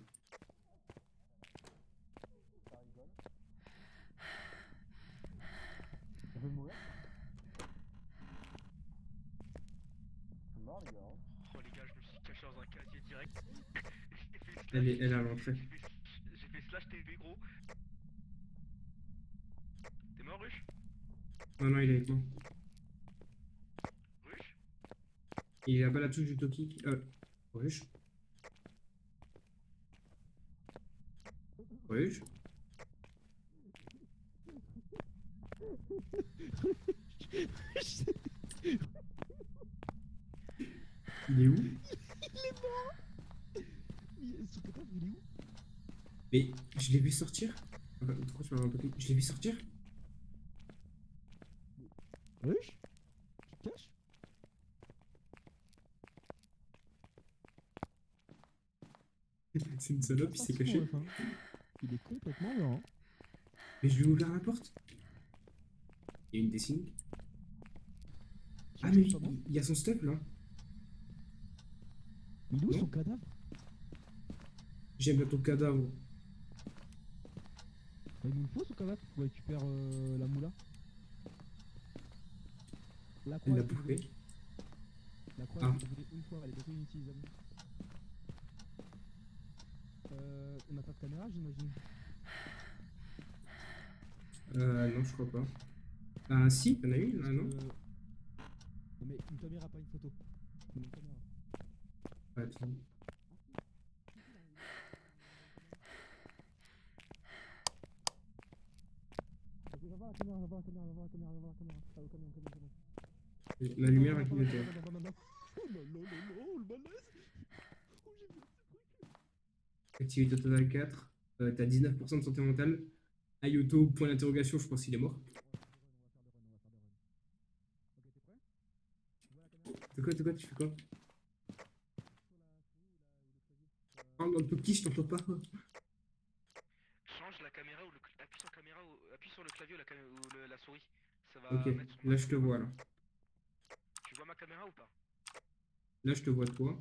On veut mourir? C'est mort, les gars. Oh les gars, je me suis caché dans un casier direct. Elle est à l'entrée. J'ai fait slash TV gros. T'es mort Ruche? Non, non, il est avec moi. Ruche? Il a pas la touche du Toki. Ruge. Ruge. Il est où? Son cadavre, il est où? Mais je l'ai vu sortir. Enfin, pourquoi tu m'as un Toki? Je l'ai vu sortir. Ruche? Tu te caches? C'est une salope, il s'est caché. Il est complètement mort. Hein. Mais je lui ai ouvert la porte. Il y a une dessinée. Tu Ah, veux mais que je sois mort il y a son stuff là. Mais il est où Non. son cadavre? J'aime bien ton cadavre. Il nous le faut son cadavre pour récupérer la moula. La Elle croix, l'a elle a été bouffé. brûlée. La croix, Ah. elle a été brûlée une fois, elle est bientôt inutilisable. On n'a pas de caméra, j'imagine. Non, je crois pas. Ah, si, il y en a une là, non? Non, mais une caméra, pas une photo. Mais une caméra. Attends. Ok, va voir la caméra, va voir la caméra, va voir la caméra, va voir la caméra. Ah, au camion, camion, camion. La lumière a clignoté. Non, non, non, non. Oh là là là là, oh le malaise. Oh, j'ai vu ce truc. Activité totale 4. T'as 19% de santé mentale. Ayoto, point d'interrogation, je pense qu'il est mort. De quoi, tu fais quoi? Parle dans le Toki, je t'entends pas. Change la caméra ou appuie sur caméra ou appuie sur le clavier ou la souris. Ça va Ok, mettre son là je te vois là. Tu vois ma caméra ou pas? Là je te vois toi.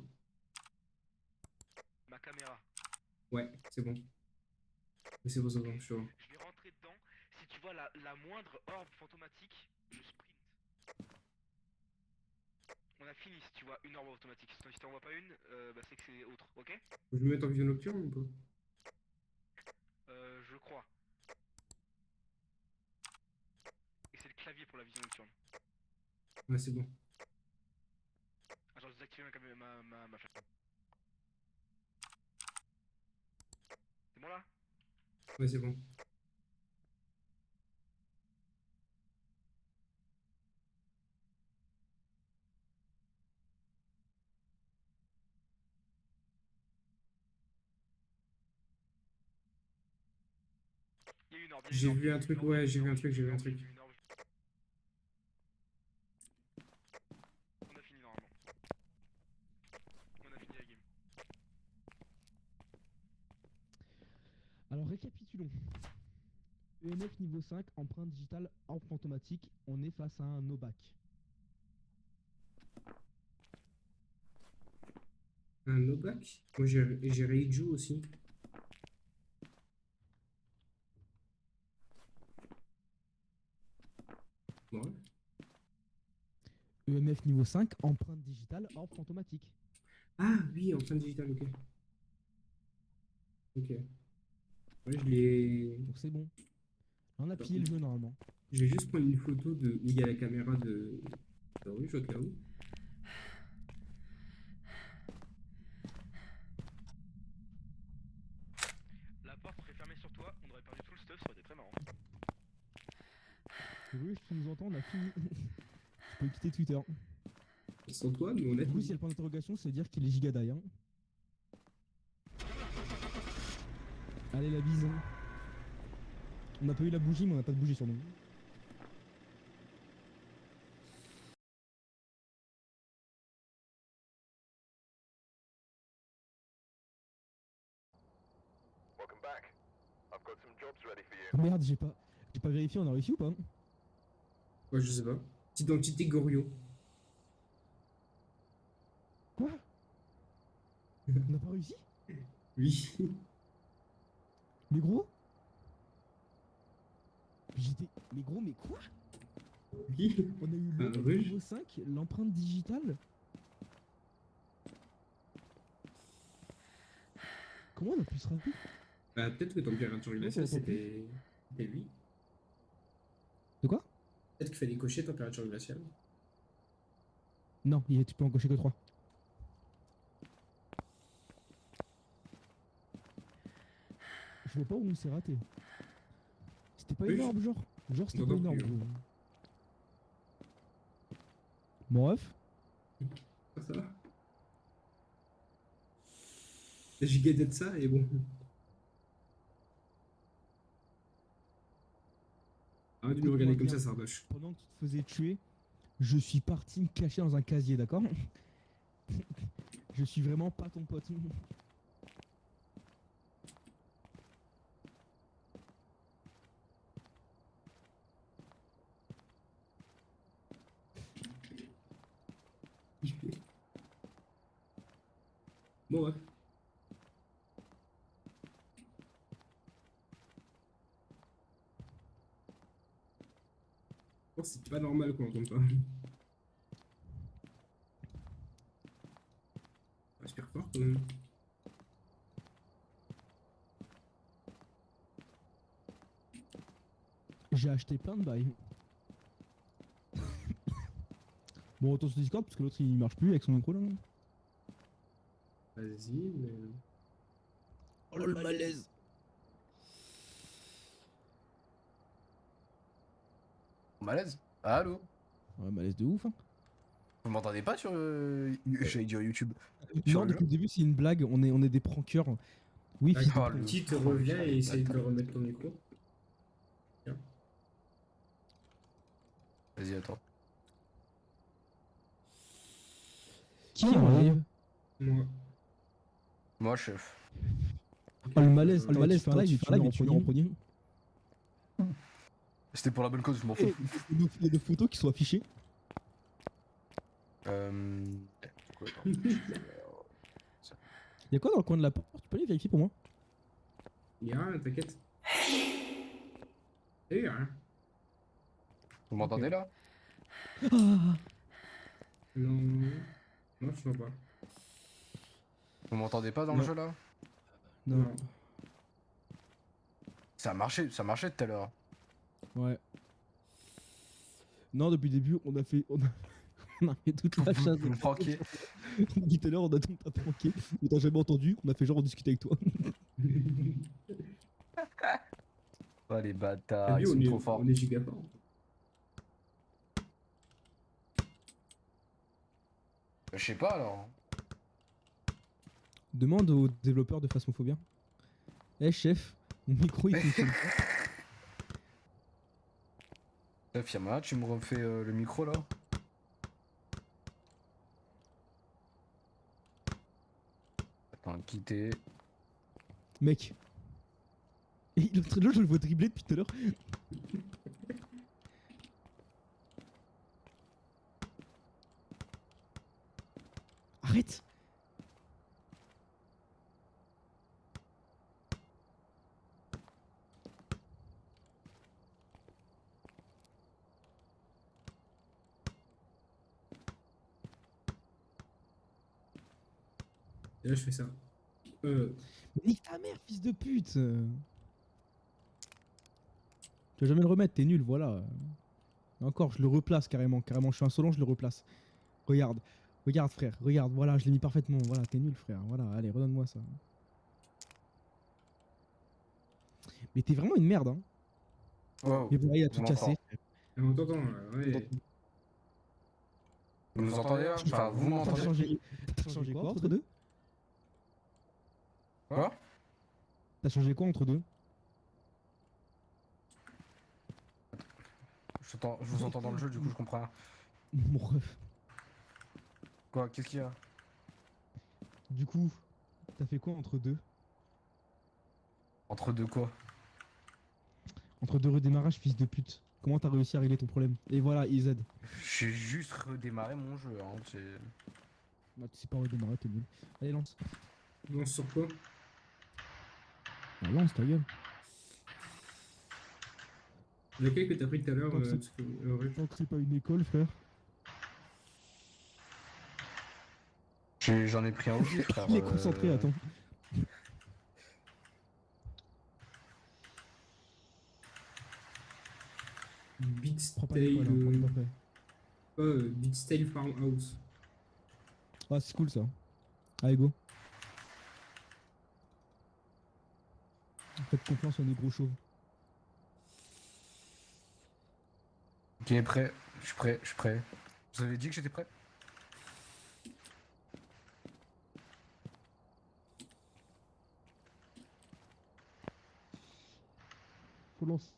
Ma caméra. Ouais, c'est bon. Mais c'est bon, c'est bon, je te vois. Je vais rentrer dedans. Si tu vois la moindre orbe fantomatique, je sprint. On a fini. fini si tu vois une orbe automatique. Si t'en vois pas une, bah c'est que c'est autre, ok? Faut que je me mette en vision nocturne ou pas? Je crois. Et c'est le clavier pour la vision nocturne. Ouais, c'est bon. Attends, je désactive ma flamme. C'est bon là? Ouais, c'est bon. Il y a eu une orbe, il y a eu une J'ai orbe, il y vu a eu un une truc, orbe, ouais, j'ai vu un il y a truc, eu j'ai une vu un orbe, il y a truc. eu une orbe. On a fini normalement. On a fini la game. Alors récapitulons. EMF niveau 5, empreinte digitale, orbe fantomatique, on est face à un no-back. Un no-back? Moi, j'ai Reiju aussi. Ouais. EMF niveau 5, empreinte digitale, orbe fantomatique. Ah, oui, en fin digital, ok. Ok. Ouais, je l'ai. Donc c'est bon. Là, on a plié le jeu normalement. Je vais juste prendre une photo de où il y a la caméra de. Ah oui, je vois que là, oui. La porte serait fermée sur toi, on aurait perdu tout le stuff, ça aurait été très marrant. Oui, tu nous entends, on a fini. Tu peux quitter Twitter. Sans toi, mais on a Du coup, fini. s'il y a le point d'interrogation, c'est dire qu'il est gigadai. Hein. Allez, la bise. Hein. On n'a pas eu la bougie, mais on n'a pas de bougie sur nous. Welcome back. I've got some jobs ready for you. Oh, merde, j'ai pas vérifié, on a réussi ou pas? Ouais, je sais pas. Identité Gorio. Quoi? On n'a pas réussi? Oui. Mais gros? J'étais. Mais gros, mais quoi? Oui. On a eu Un le ruge. niveau 5, l'empreinte digitale. Comment on a pu se rater? Bah, peut-être que température glaciale, c'était lui. De quoi? Peut-être qu'il fallait cocher température glaciale. Non, tu peux en cocher que 3. Je vois pas où on s'est raté. C'était pas Oui, énorme, genre. Genre, c'était On pas entend énorme. plus, hein. Bon, ref. Ça va. J'ai guetté de ça et bon. Arrête de nous regarder comme Écoute-moi ça, bien. Sardoche. Pendant que tu te faisais tuer, je suis parti me cacher dans un casier, d'accord? Je suis vraiment pas ton pote. Bon, ouais. Je pense que c'est pas normal qu'on entende pas. Respire fort quand même. J'ai acheté plein de bails. Bon, autant sur Discord parce que l'autre il marche plus avec son micro là. Vas-y, mais. Oh le malaise! Malaise? Allô? Ouais, malaise de ouf. Hein. Vous m'entendez pas sur. J'allais dire YouTube. Non, Sur le depuis jeu? le début, c'est une blague. On est des prankeurs. Oui, fils de Oh, pute. le Petit, te con, reviens et essaye de bâtard. remettre ton micro. Tiens. Vas-y, attends. Qui est en live? Moi. Moi, chef. Oh le malaise, Le malaise, fait un live, et tu en premier. C'était pour la bonne cause, je m'en Et fous. il y a des photos qui sont affichées. Quoi, attends. Il y a quoi dans le coin de la porte? Tu peux aller vérifier pour moi? Il y a rien, t'inquiète. Il y a rien. Vous m'entendez Ok. là? Ah, Non. Non, je vois pas. Vous m'entendez pas dans le Non. jeu là? Non. Ça marchait tout à l'heure. Ouais. Non, depuis le début, on a fait. On a fait toute la chasse. Vous me prankiez. Depuis tout à l'heure, on a tout pranké. On t'a jamais entendu. On a fait genre on discutait avec toi. Oh les T'as bâtards, vu, ils sont trop forts. on est giga fort. Je sais pas alors. Demande aux développeurs de Phasmophobia. Eh chef, mon micro il fonctionne pas. Firma, tu me refais le micro là? Attends, quitter. Mec. Et l'autre je le vois dribbler depuis tout à l'heure. Arrête. Et là, je fais ça. Mais nique ta mère, fils de pute. Tu vas jamais le remettre, t'es nul, voilà. Et encore, je le replace carrément. Carrément, je suis insolent, je le replace. Regarde. Regarde, frère. Regarde, voilà, je l'ai mis parfaitement. Voilà, t'es nul, frère. Voilà, allez, redonne-moi ça. Mais t'es vraiment une merde, hein. Wow. Mais voilà, il a On tout l'entend. cassé. Et on t'entend, là, ouais. Vous nous entendez là? Enfin, vous T'as m'entendez? changé. T'as changé quoi entre deux? Quoi? T'as changé quoi entre deux? Je vous entends dans le jeu, du coup je comprends rien. Mon ref. Quoi? Qu'est-ce qu'il y a? Du coup, t'as fait quoi entre deux? Entre deux quoi? Entre deux redémarrages, fils de pute. Comment t'as réussi à régler ton problème? Et voilà, IZ. J'ai juste redémarré mon jeu, hein. Bah, tu sais pas redémarrer, t'es nul. Allez, lance. Non, sur quoi? Bah, lance ta gueule. Lequel que t'as pris tout à l'heure? Tant que c'est- Parce que, ouais, Tant que c'est pas une école, frère. J'en ai pris un aussi, frère. Il est concentré, attends. Big Prends pas Style. l'école, hein, on est pas prêt. Big Style Farmhouse. Ah, c'est cool ça. Allez, go. Faites confiance, on est gros chauves. Ok, prêt. Je suis prêt, je suis prêt. Vous avez dit que j'étais prêt? Faut lancer.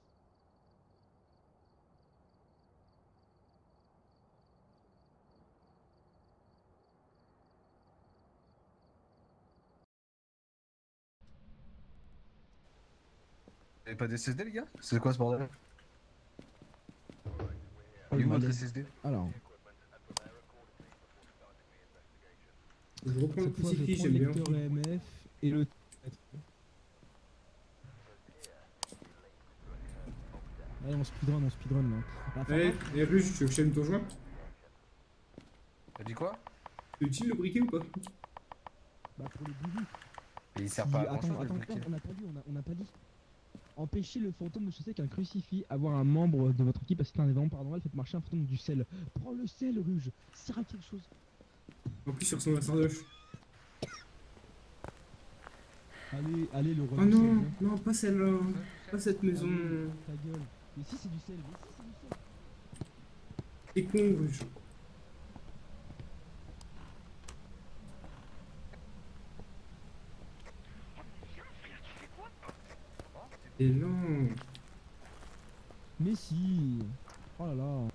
Vous avez pas d'SSD les gars? C'est quoi ce bordel? Oh, Il est le où votre malaise. SSD? Alors, Je reprends le cette fois, je crucifix, prends j'aime le bien. lecteur EMF et le. Allez, on speedrun là. À la fin, Eh, Ruge, tu veux que je t'aime ton joint? T'as dit quoi? C'est utile le briquet ou pas? bah pour les boubous. Et il sert Si- pas à grand chose attends, le briquet. on n'a pas dit, on n'a pas dit. Empêcher le fantôme de chasser avec un crucifix, avoir un membre de votre équipe assister à un événement paranormal, faites marcher un fantôme du sel. Prends le sel, Ruge, ça sert à quelque chose. En plus, il ressemble à Sardoche. Allez, le roi Oh du sel, non, viens. non, pas celle-là. Pas cette maison. Allez, ta gueule. Mais si c'est du sel, mais si c'est du sel. T'es con, Ruge. Et non. Mais si. Oh là là.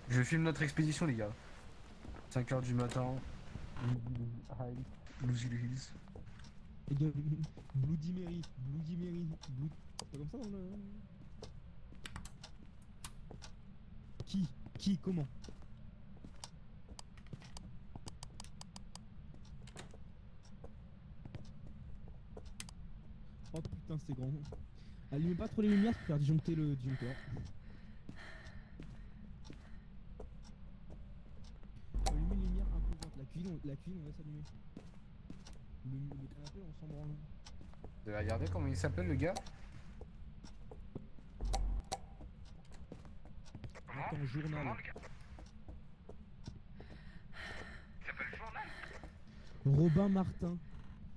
Je filme notre expédition les gars. 5h du matin. Blue Hills. Les gars, Bloody Mary. C'est pas comme ça dans le. Qui comment? Oh putain, c'est grand. Allumez pas trop les lumières pour faire disjoncter le disjoncteur. Allumez les lumières un peu. la cuisine, on laisse allumer. Le canapé, on s'en branle. Vous avez regardé comment il s'appelle le gars? Attends, journal. Il s'appelle Journal. Robin Martin.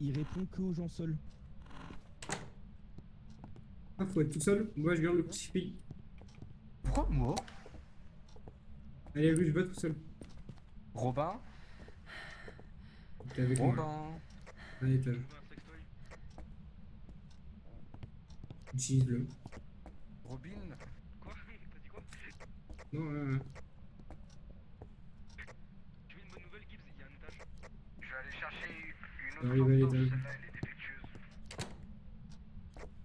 Il répond que aux gens seuls. Ah, faut être tout seul. Moi, je garde le crucifix. Pourquoi moi? Allez, Russe, va tout seul. Robin? T'es avec moi. Robin? Allez, t'as. Trouver un sextoy. Utilise-le. Robin? Quoi? T'as dit quoi? Non, Tu veux une bonne nouvelle, Gibbs? Il y a un étage. Je vais aller chercher une Arrive à l'étage. Celle-là, elle est défectueuse.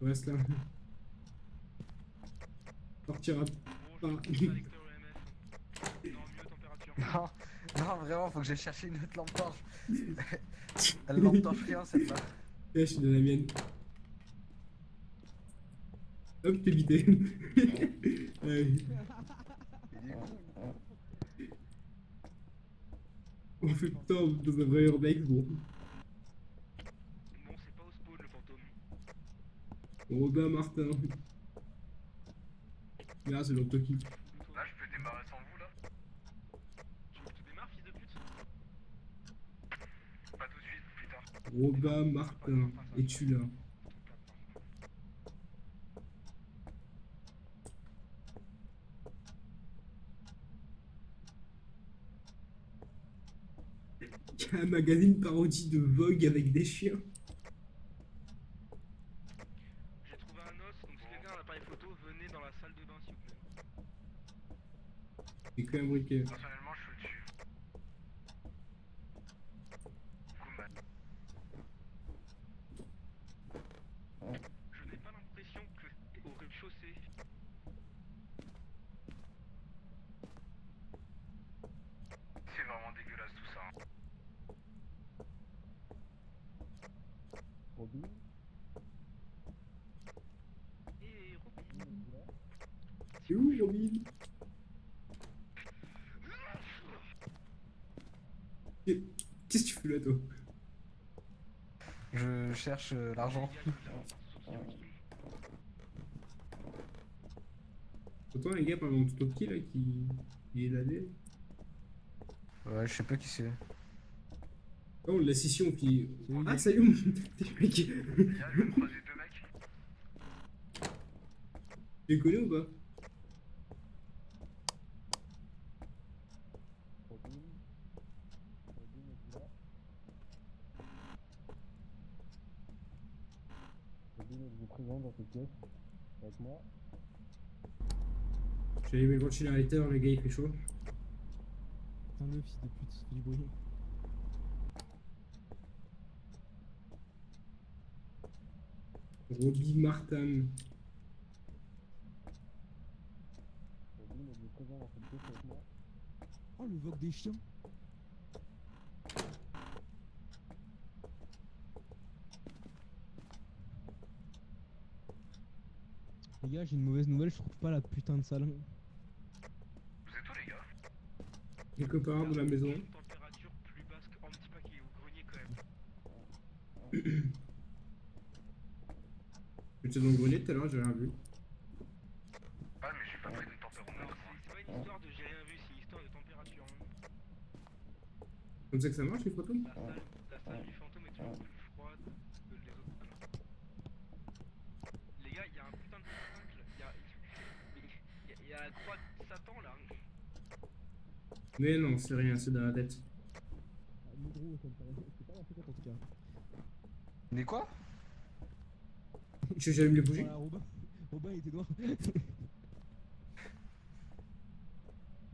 reste là. Sortira. Bon, Ah. je suis un lecteur EMF. Non, mieux température. Non, non, vraiment, faut que j'aille chercher une autre lampe torche. Elle lampe torche rien celle-là. Je suis dans la mienne. Hop, t'es vidé. Allez. Il est cool. On fait le temps dans un vrai urbex, gros. Non, c'est pas au spawn le fantôme. Robin Martin. Là, c'est dans Toki. Fous-le-toi. Là, je peux démarrer sans vous, là? Tu veux que je te démarre, fils de pute? Pas tout de suite, plus tard. Robin Martin. Es-tu là? Il y a un magazine parodie de Vogue avec des chiens. J'ai trouvé un os, donc si quelqu'un a un appareil photo, venez dans la salle de bain s'il vous plaît. C'est que un briquet. Personnellement, je suis dessus. Kuman. Je n'ai pas l'impression que c'est au rez-de-chaussée. C'est vraiment dégueulasse tout ça. Hein. Robin. Et Robin. C'est où, Robin? Qu'est-ce que tu fais là, toi? Je cherche l'argent. Pourtant, les gars, par exemple, Toki là, qui est allé. Ouais, je sais pas qui c'est. Oh, la scission, puis. C'est où, Ah, il salut, mon mec. Viens, je vais me croiser deux mecs. Tu les connais ou pas? J'ai allumé le ventilateur, le gars il fait chaud. Putain, le fils de pute, fais du bruit. Robbie Martin. Oh, le vogue des chiens. Les gars, j'ai une mauvaise nouvelle, je trouve pas la putain de salle. Vous êtes où, les gars? Quelque part de la maison. Une température plus basse qu'en petit paquet au grenier quand même. J'étais dans le grenier tout à l'heure, j'ai rien vu. Ah, mais je suis pas près d'une température. Alors c'est pas une histoire de j'ai rien vu, c'est une histoire de température. Hein. Comme ça que ça marche les photos? La salle du fantôme est toujours plus froide que les autres salles. Les gars, il y a un putain de pentacle, il y a la croix de Satan là. Mais non, c'est rien, c'est dans la tête. Ah, mais gros, ça me paraît. C'est pas la fête en tout cas. Mais quoi? J'allume les bougies. Voilà, Robin. Robin, il était noir.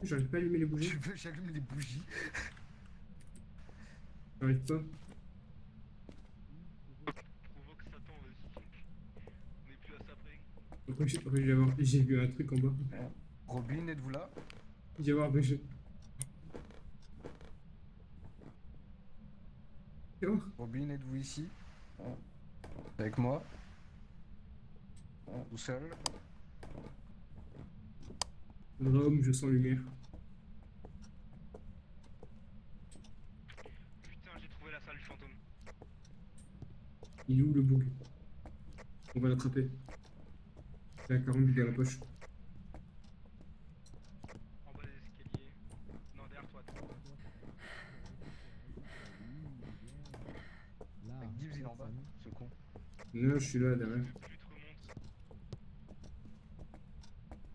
J'arrive pas à allumer les bougies. J'allume les bougies. J'arrive pas. Provoque Satan, vas-y. On est plus à ça près. Après, j'ai vu un truc en bas. Robin, êtes-vous là? J'ai voir après. C'est bon. Robin, êtes-vous ici? Avec moi? Tout seul? Rome, je sens lumière. du fantôme. Il est où le bug? On va l'attraper. Il a 40 buts dans la poche. En bas des escaliers. Non, derrière toi. Là. Avec Gibbs, il est en bas, ce con. Non, je suis là Je derrière. veux plus te remonte.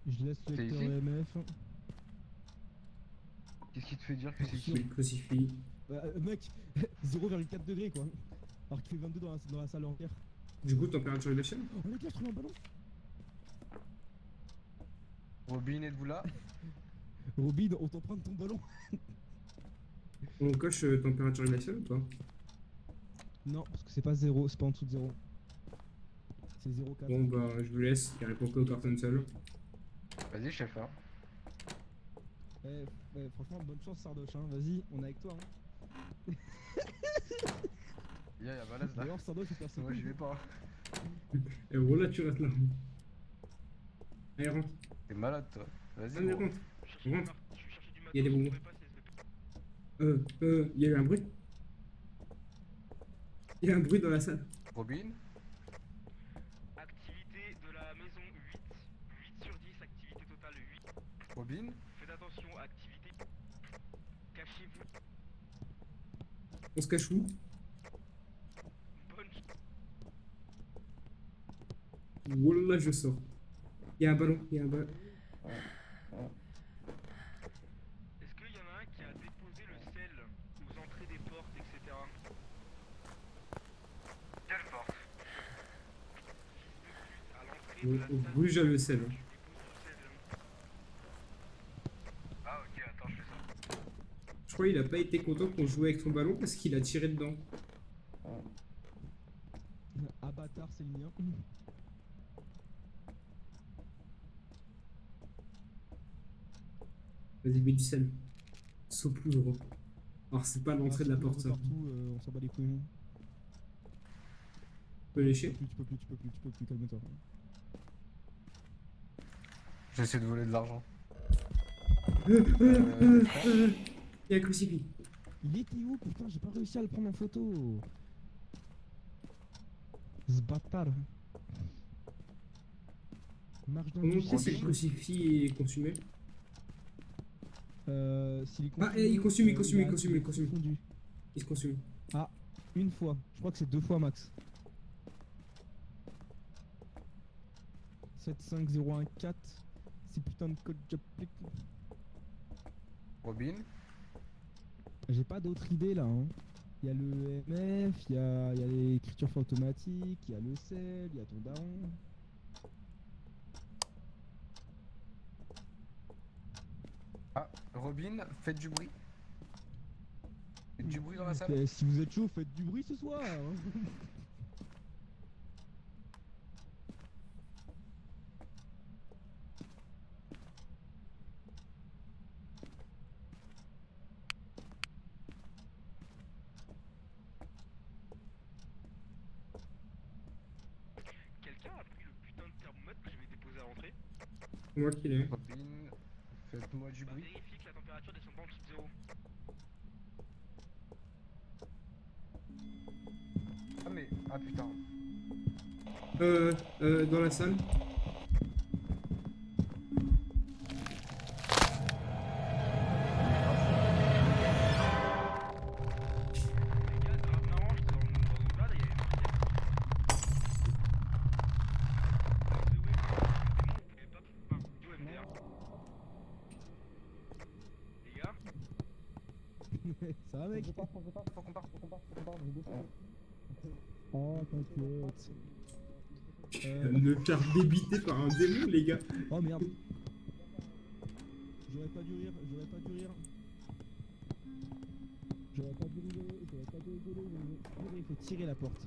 Je laisse le T'es lecteur ici EMF. Qu'est-ce qui te fait dire que c'est Je ici? le crucifix. Mec, 0,4 degrés quoi. Alors qu'il fait 22 dans la salle entière. Du coup, température glaciale? Oh les gars, je trouve un ballon. Robin, êtes-vous là? Robin, on t'emprunte ton ballon. On coche température glaciale ou pas? Non, parce que c'est pas 0, c'est pas en dessous de 0. C'est 0,4. Bon, bah, je vous laisse. Il répond pas au carton seul. Vas-y, chef, hein. Franchement, bonne chance Sardoche, hein. Vas-y, on est avec toi. Hein. Y'a Balaz là. D'ailleurs, Sardoche, il perd ses Moi, j'y couilles. vais pas. Et voilà, tu restes là. Allez, rentre. T'es malade, toi. Vas-y, Allez, gros. rentre. Je cherchais Rentre. je cherchais du matos, Il y a des je bonbons. trouvais pas CSVP. Il y a eu un bruit. Il y a un bruit dans la salle. Robin? Activité de la maison 8. 8 sur 10, activité totale 8. Robin? Faites attention, activité. Cachez-vous. On se cache où? Bonne ch- Wallah, je sors. Il y a un ballon. Il y a un ballon. Est-ce qu'il y en a un qui a déposé le sel aux entrées des portes, etc. Quelle porte? À l'entrée de la salle. Rouge à le sel. Tu déposes ton sel. Ah ok, attends, je fais ça. Je crois qu'il a pas été content qu'on joue avec son ballon parce qu'il a tiré dedans. Avatar, c'est le mien. Vas-y, mets du sel. Saupoudre. Alors, c'est pas à l'entrée de la porte, ça. Partout, on s'en bat les couilles. Tu peux lécher? Tu peux plus, calme-toi. J'essaie de voler de l'argent. Il y a un crucifix. Il était où? Putain, j'ai pas réussi à le prendre en photo. Ce bâtard. Marche dans Comment le tu sais si le Robin. crucifix est consumé? S'il est Ah, il consume, il consume, a- il consume, il consume. fondu. Il se consume. Une fois. Je crois que c'est 2 fois max. 75014. C'est putain de code j'applique. Robin? J'ai pas d'autre idée là. Hein. Il y a le MF, il y a l'écriture automatique, il y a le sel, il y a ton daron. Ah, Robin, faites du bruit. Faites du bruit dans la salle. Si vous êtes chaud, faites du bruit ce soir. Hein. Quelqu'un a pris le putain de thermomètre que j'avais déposé à l'entrée? C'est moi qui l'ai. Robin, faites-moi du Bah, bruit. vérifie que la température descend pas en dessous de 0. Ah, mais. Ah, putain. Dans la salle. Les gars, grave marrant, j'étais dans une balle et il y avait marqué. Du MDR. Les gars, Ça va mec? Faut qu'on parte. Oh t'inquiète. Me faire débiter par un démon, les gars. Oh merde. J'aurais pas dû rire. Il faut tirer la porte.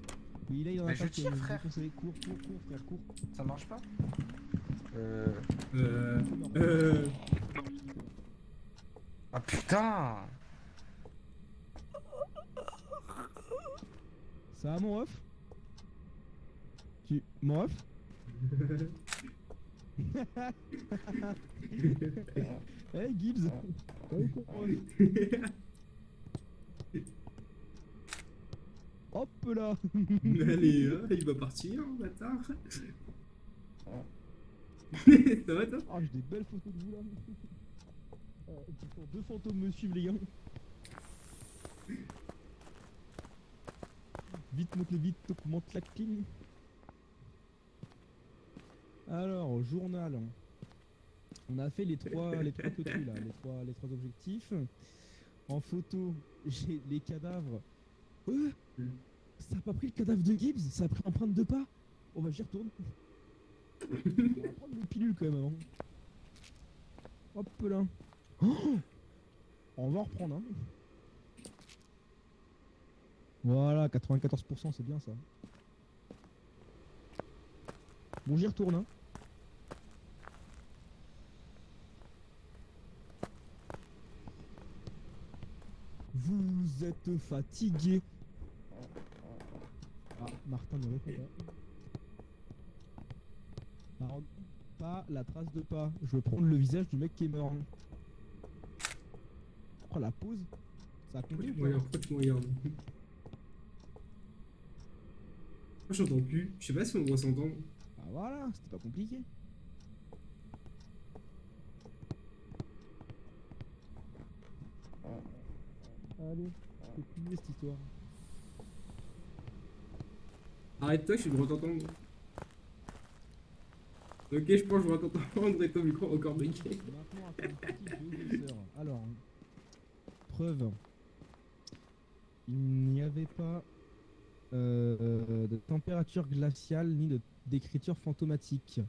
Mais il est dans la Mais je porte, tire, frère. Cours, frère, cours. Ça marche pas? Ah, putain! Ça va mon ref? Mon ref? Hey Gibbs! Hop là. Allez, il va partir, bâtard. Ça va toi? Ah, j'ai des belles photos de vous là. Deux fantômes me suivent, les gars. Vite, augmente la clim. Alors, journal. On a fait les trois que tu là, les trois objectifs. En photo, j'ai les cadavres. Ça a pas pris le cadavre de Gibbs, ça a pris l'empreinte de pas. Oh bah j'y retourne. On va prendre les pilules quand même avant. Hop là. Oh, on va en reprendre hein. Voilà, 94%, c'est bien ça. Bon, j'y retourne hein. Vous êtes fatigué. Ah, Martin ne répond pas. Alors, pas la trace de pas. Je veux prendre le visage du mec qui est mort. Oh la pause. Ça a compté ou pas? Pourquoi tu me regardes? Moi j'entends plus. Je sais pas si on doit s'entendre. Ah voilà, c'était pas compliqué. Allez, c'est plié cette histoire. Arrête-toi, je suis droit t'entendre. Ok, je pense que je dois t'entendre et ton micro encore briqué. Maintenant, après une petite de 2 heures. Alors, preuve. Il n'y avait pas de température glaciale ni d'écriture fantomatique.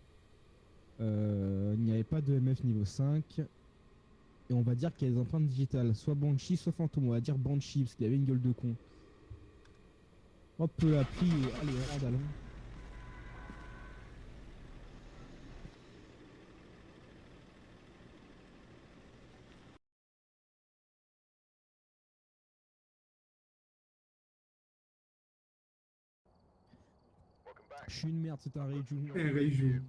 Il n'y avait pas de MF niveau 5. Et on va dire qu'il y a des empreintes digitales. Soit Banshee, soit fantôme. On va dire Banshee parce qu'il avait une gueule de con. Hop là, plié. Allez, randale. Welcome back. Je suis une merde, c'est un Reiju. Un Reiju.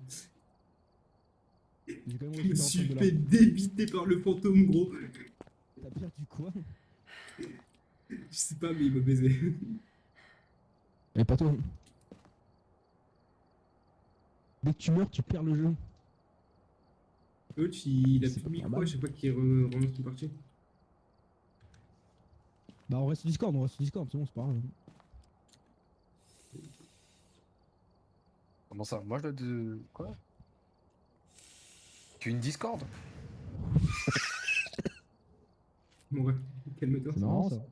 J'ai quand même Je reçu me suis $40. fait débiter par le fantôme, gros. T'as perdu quoi? Je sais pas, mais il m'a baisé. Mais pas toi. Dès que tu meurs, tu perds le jeu. L'autre, il a C'est plus de pas micro normal. à chaque fois qu'il relance une partie. Bah on reste sur Discord, c'est bon, c'est pas grave. Comment ça? Moi je dois de. Quoi? Tu as une Discord? Bon, ouais, calme-toi. C'est marrant ça.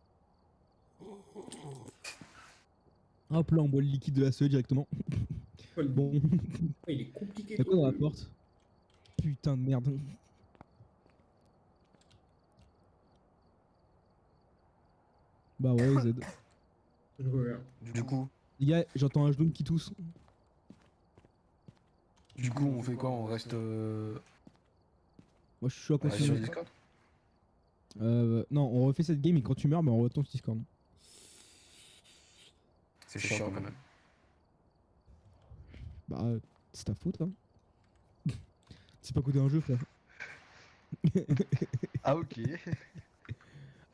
Hop là, on boit le liquide de la CE directement. Oh, Bon, il est compliqué. y'a quoi dans la porte? Putain de merde. Bah ouais, Z. Je regarde. Du coup, Les gars, j'entends un genou qui tousse. on fait quoi? On reste Moi je suis à sur consommer. Discord? Non, on refait cette game et quand tu meurs, bah on retourne sur Discord. C'est chiant quand même. Bah, c'est ta faute, hein. C'est pas côté un jeu, frère. Ah ok.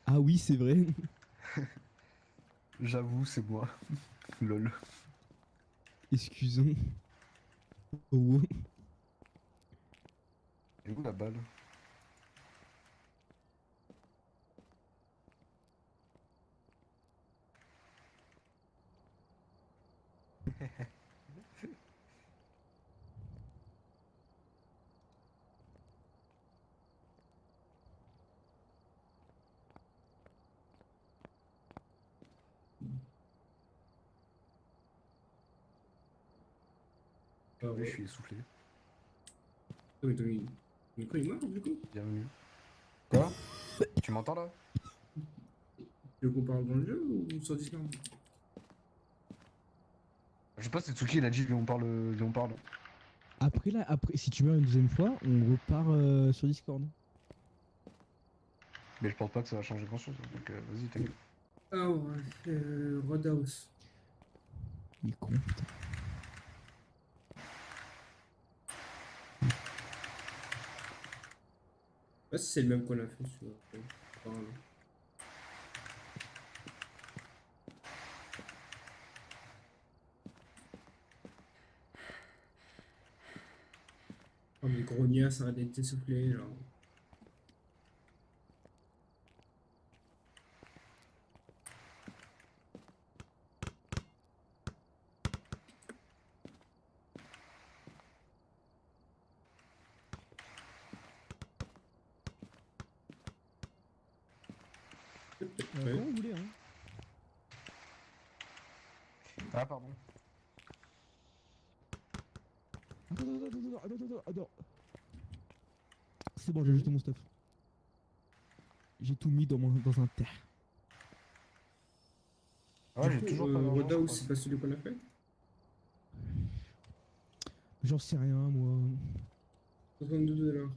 Ah oui, c'est vrai. J'avoue, c'est moi. Lol. Excusons. Oh. Et où la balle? Ah Oui, ouais. je suis essoufflé. Ah, mais ton micro il meurt du coup? Bienvenue. Quoi? Tu m'entends là? Tu veux qu'on parle dans le jeu ou sur Discord? Je sais pas, c'est Tsuki, il a dit, viens on parle, viens on parle. Après, là, après, si tu meurs une deuxième fois, on repart sur Discord. Mais je pense pas que ça va changer grand chose, donc vas-y, t'inquiète. Ah ouais, Roadhouse. Il est con, putain. Je sais pas si c'est le même qu'on a fait sur. Enfin, les grognasses arrêtent d'être essoufflés, genre. Ouais. Quand vous voulez, hein. Ah, pardon. Attends. C'est bon, j'ai ajouté mon stuff. J'ai tout mis dans un terre. Ouais, Du j'ai coup, toujours pas d'argent, je Roadhouse, crois. c'est pas celui qu'on a fait? J'en sais rien, moi. 62 $.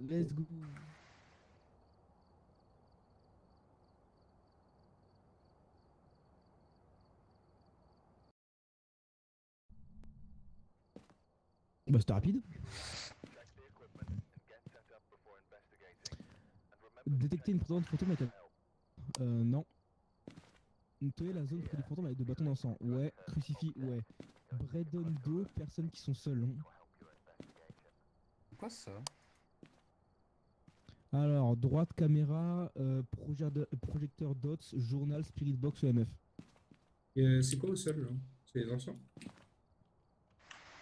Let's go. Bah, c'était rapide. Check the equipment and get set up before investigating. And remember to Détecter check une présence fantôme avec un. help. Non. Nettoyer la zone près du fantôme avec de bâtons d'encens. Ouais. Crucifix, ouais. Braden d'eau, personnes qui sont seules. Hein. C'est quoi ça? Alors, droite caméra, projecteur DOTS, journal, spirit box, EMF. Et c'est quoi au sol, là? C'est les anciens?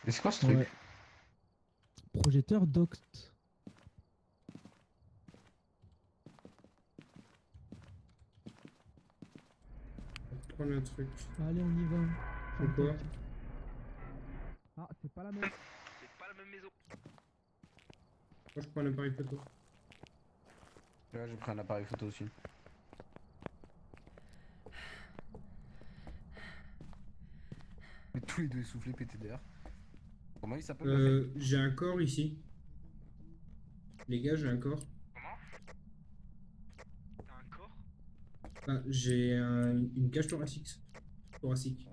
Mais c'est quoi ce truc? Ouais. Projecteur DOTS. Pour prendre un truc. Allez, on y va. Pourquoi? Ah, c'est pas la même. C'est pas la même maison. Moi, je prends un appareil photo. Là, j'ai pris un appareil photo aussi. Mais tous les deux essoufflés, pétés d'air. Comment il s'appelle le mec? J'ai un corps ici. Les gars, j'ai un corps. Comment? T'as un corps? Ah, j'ai une cage thoracique. Thoracique.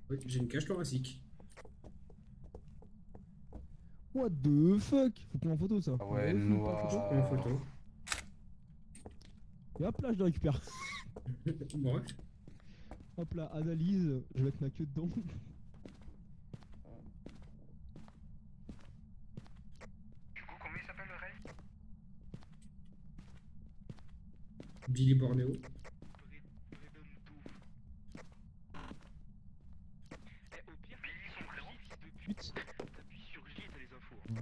Oui, j'ai une cage thoracique. What the fuck? Faut prendre en photo ça. Ah ouais, Faut prendre en photo. Je prends en photo. Et hop là, je le récupère. Bref. Hop là, analyse. Je vais mettre ma queue dedans. Du coup, comment il s'appelle le Ray? Billy Borneo. Braden Dove. Eh, au pire, Billy, son prénom, fils de pute. T'appuies sur J et t'as les infos. Hein.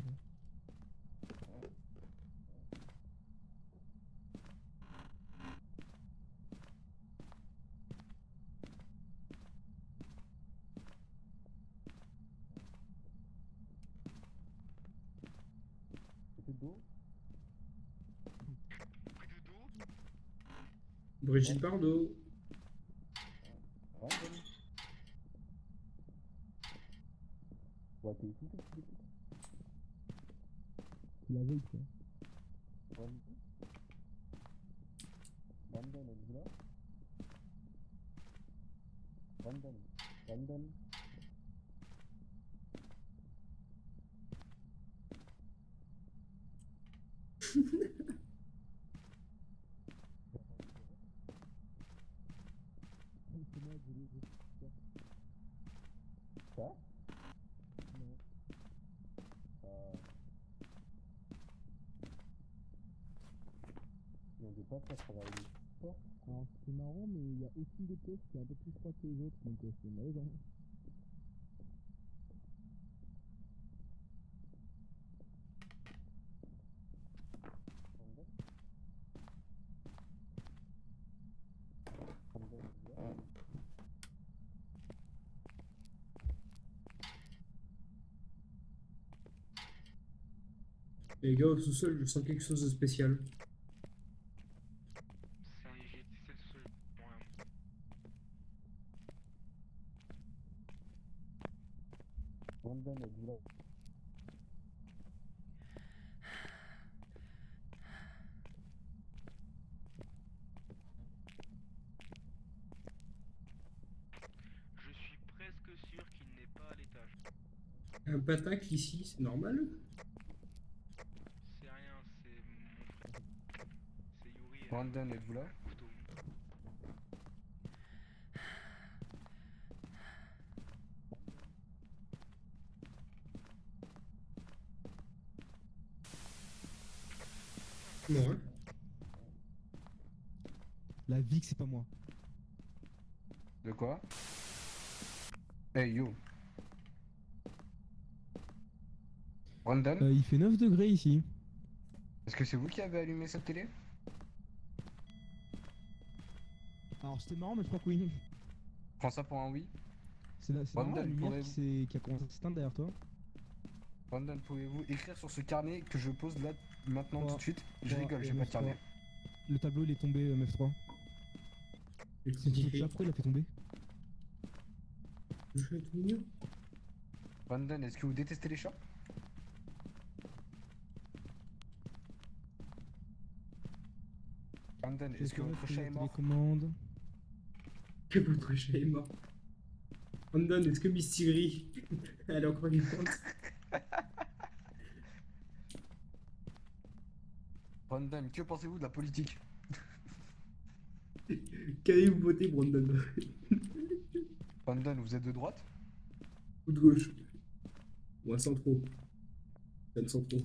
Braden Dove. Brigitte Bardot. La veille, quoi. Alors, c'est marrant, mais il y a aucune des pièces qui est un peu plus froide que les autres, donc c'est malaisant. Les gars, au sous-sol, je sens quelque chose de spécial. C'est le seul. Bon, rien. Je suis presque sûr qu'il n'est pas à l'étage. Un patac ici, c'est normal? C'est rien, c'est mon frère. C'est Yuri. Brandon, êtes-vous là? Couteau. Ouais. La Vic, c'est pas moi. De quoi? Hey yo. Brandon, Il fait 9 degrés ici. est-ce que c'est vous qui avez allumé cette télé? Alors c'était marrant, mais je crois que oui. Prends ça pour un oui. C'est marrant la Brandon, lumière pourrez-vous qui a commencé à s'éteindre derrière toi. Brandon, pouvez-vous écrire sur ce carnet que je pose là maintenant Trois, tout de suite? Je 3 rigole, et j'ai pas de carnet. Le tableau il est tombé, MF3. Et C'est qui le fait chat, pourquoi il a fait tomber? je fais tout mieux. Brandon, est-ce que vous détestez les chats? Brandon, est-ce que votre chat est mort? Télécommande. Que votre chat est mort. Brandon, est-ce que Miss Siri, elle est encore vivante? Brandon, que pensez-vous de la politique? Qu'avez-vous voté, Brandon? Brandon, vous êtes de droite? Ou de gauche? Moi, sans trop. Même sans trop.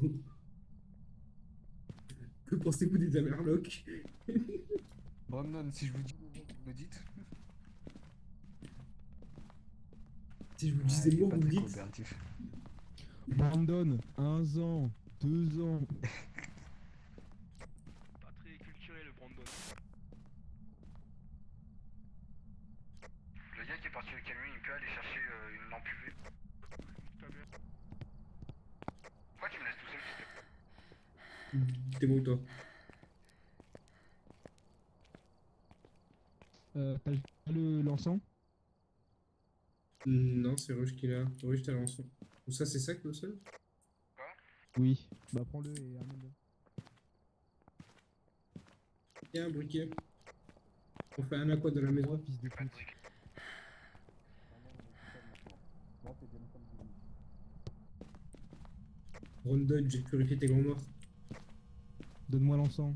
Que pensez-vous des Amerlocs? Brandon, si je vous dis le mot, vous me le dites? Si je vous Ah, disais il est moi, pas vous me très dites? coopératif. Brandon, 1 an, 2 ans. Pas très culturé le Brandon. Le gars qui est parti au camion, il peut aller chercher une lampe UV? Pas bien. Pourquoi tu me laisses tout seul, s'il te plaît? T'es bon, toi. T'as le l'encens? Non, c'est Rush qui l'a. Rush, t'as lancé. Ou ça, c'est ça que le seul? Oui. Bah prends-le et amène-le. Tiens, un briquet. On fait un aqua dans la maison. Fils de pute. Brandon, j'ai purifié tes grands morts. Donne-moi l'encens.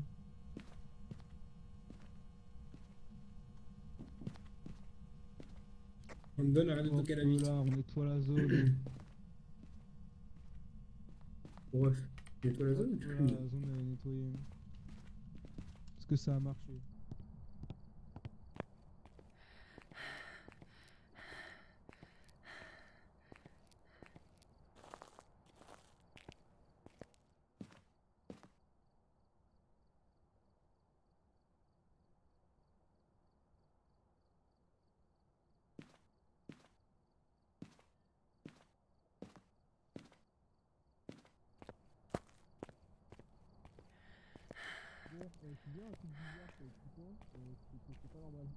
Brandon, arrête de Hop toquer à la vitre. là, on nettoie la zone. Bref, nettoie la zone ou Hop tu là, fumes? la zone elle est nettoyée. Est-ce que ça a marché? Bon, tu viens un truc bizarre avec toi, c'est pas normal.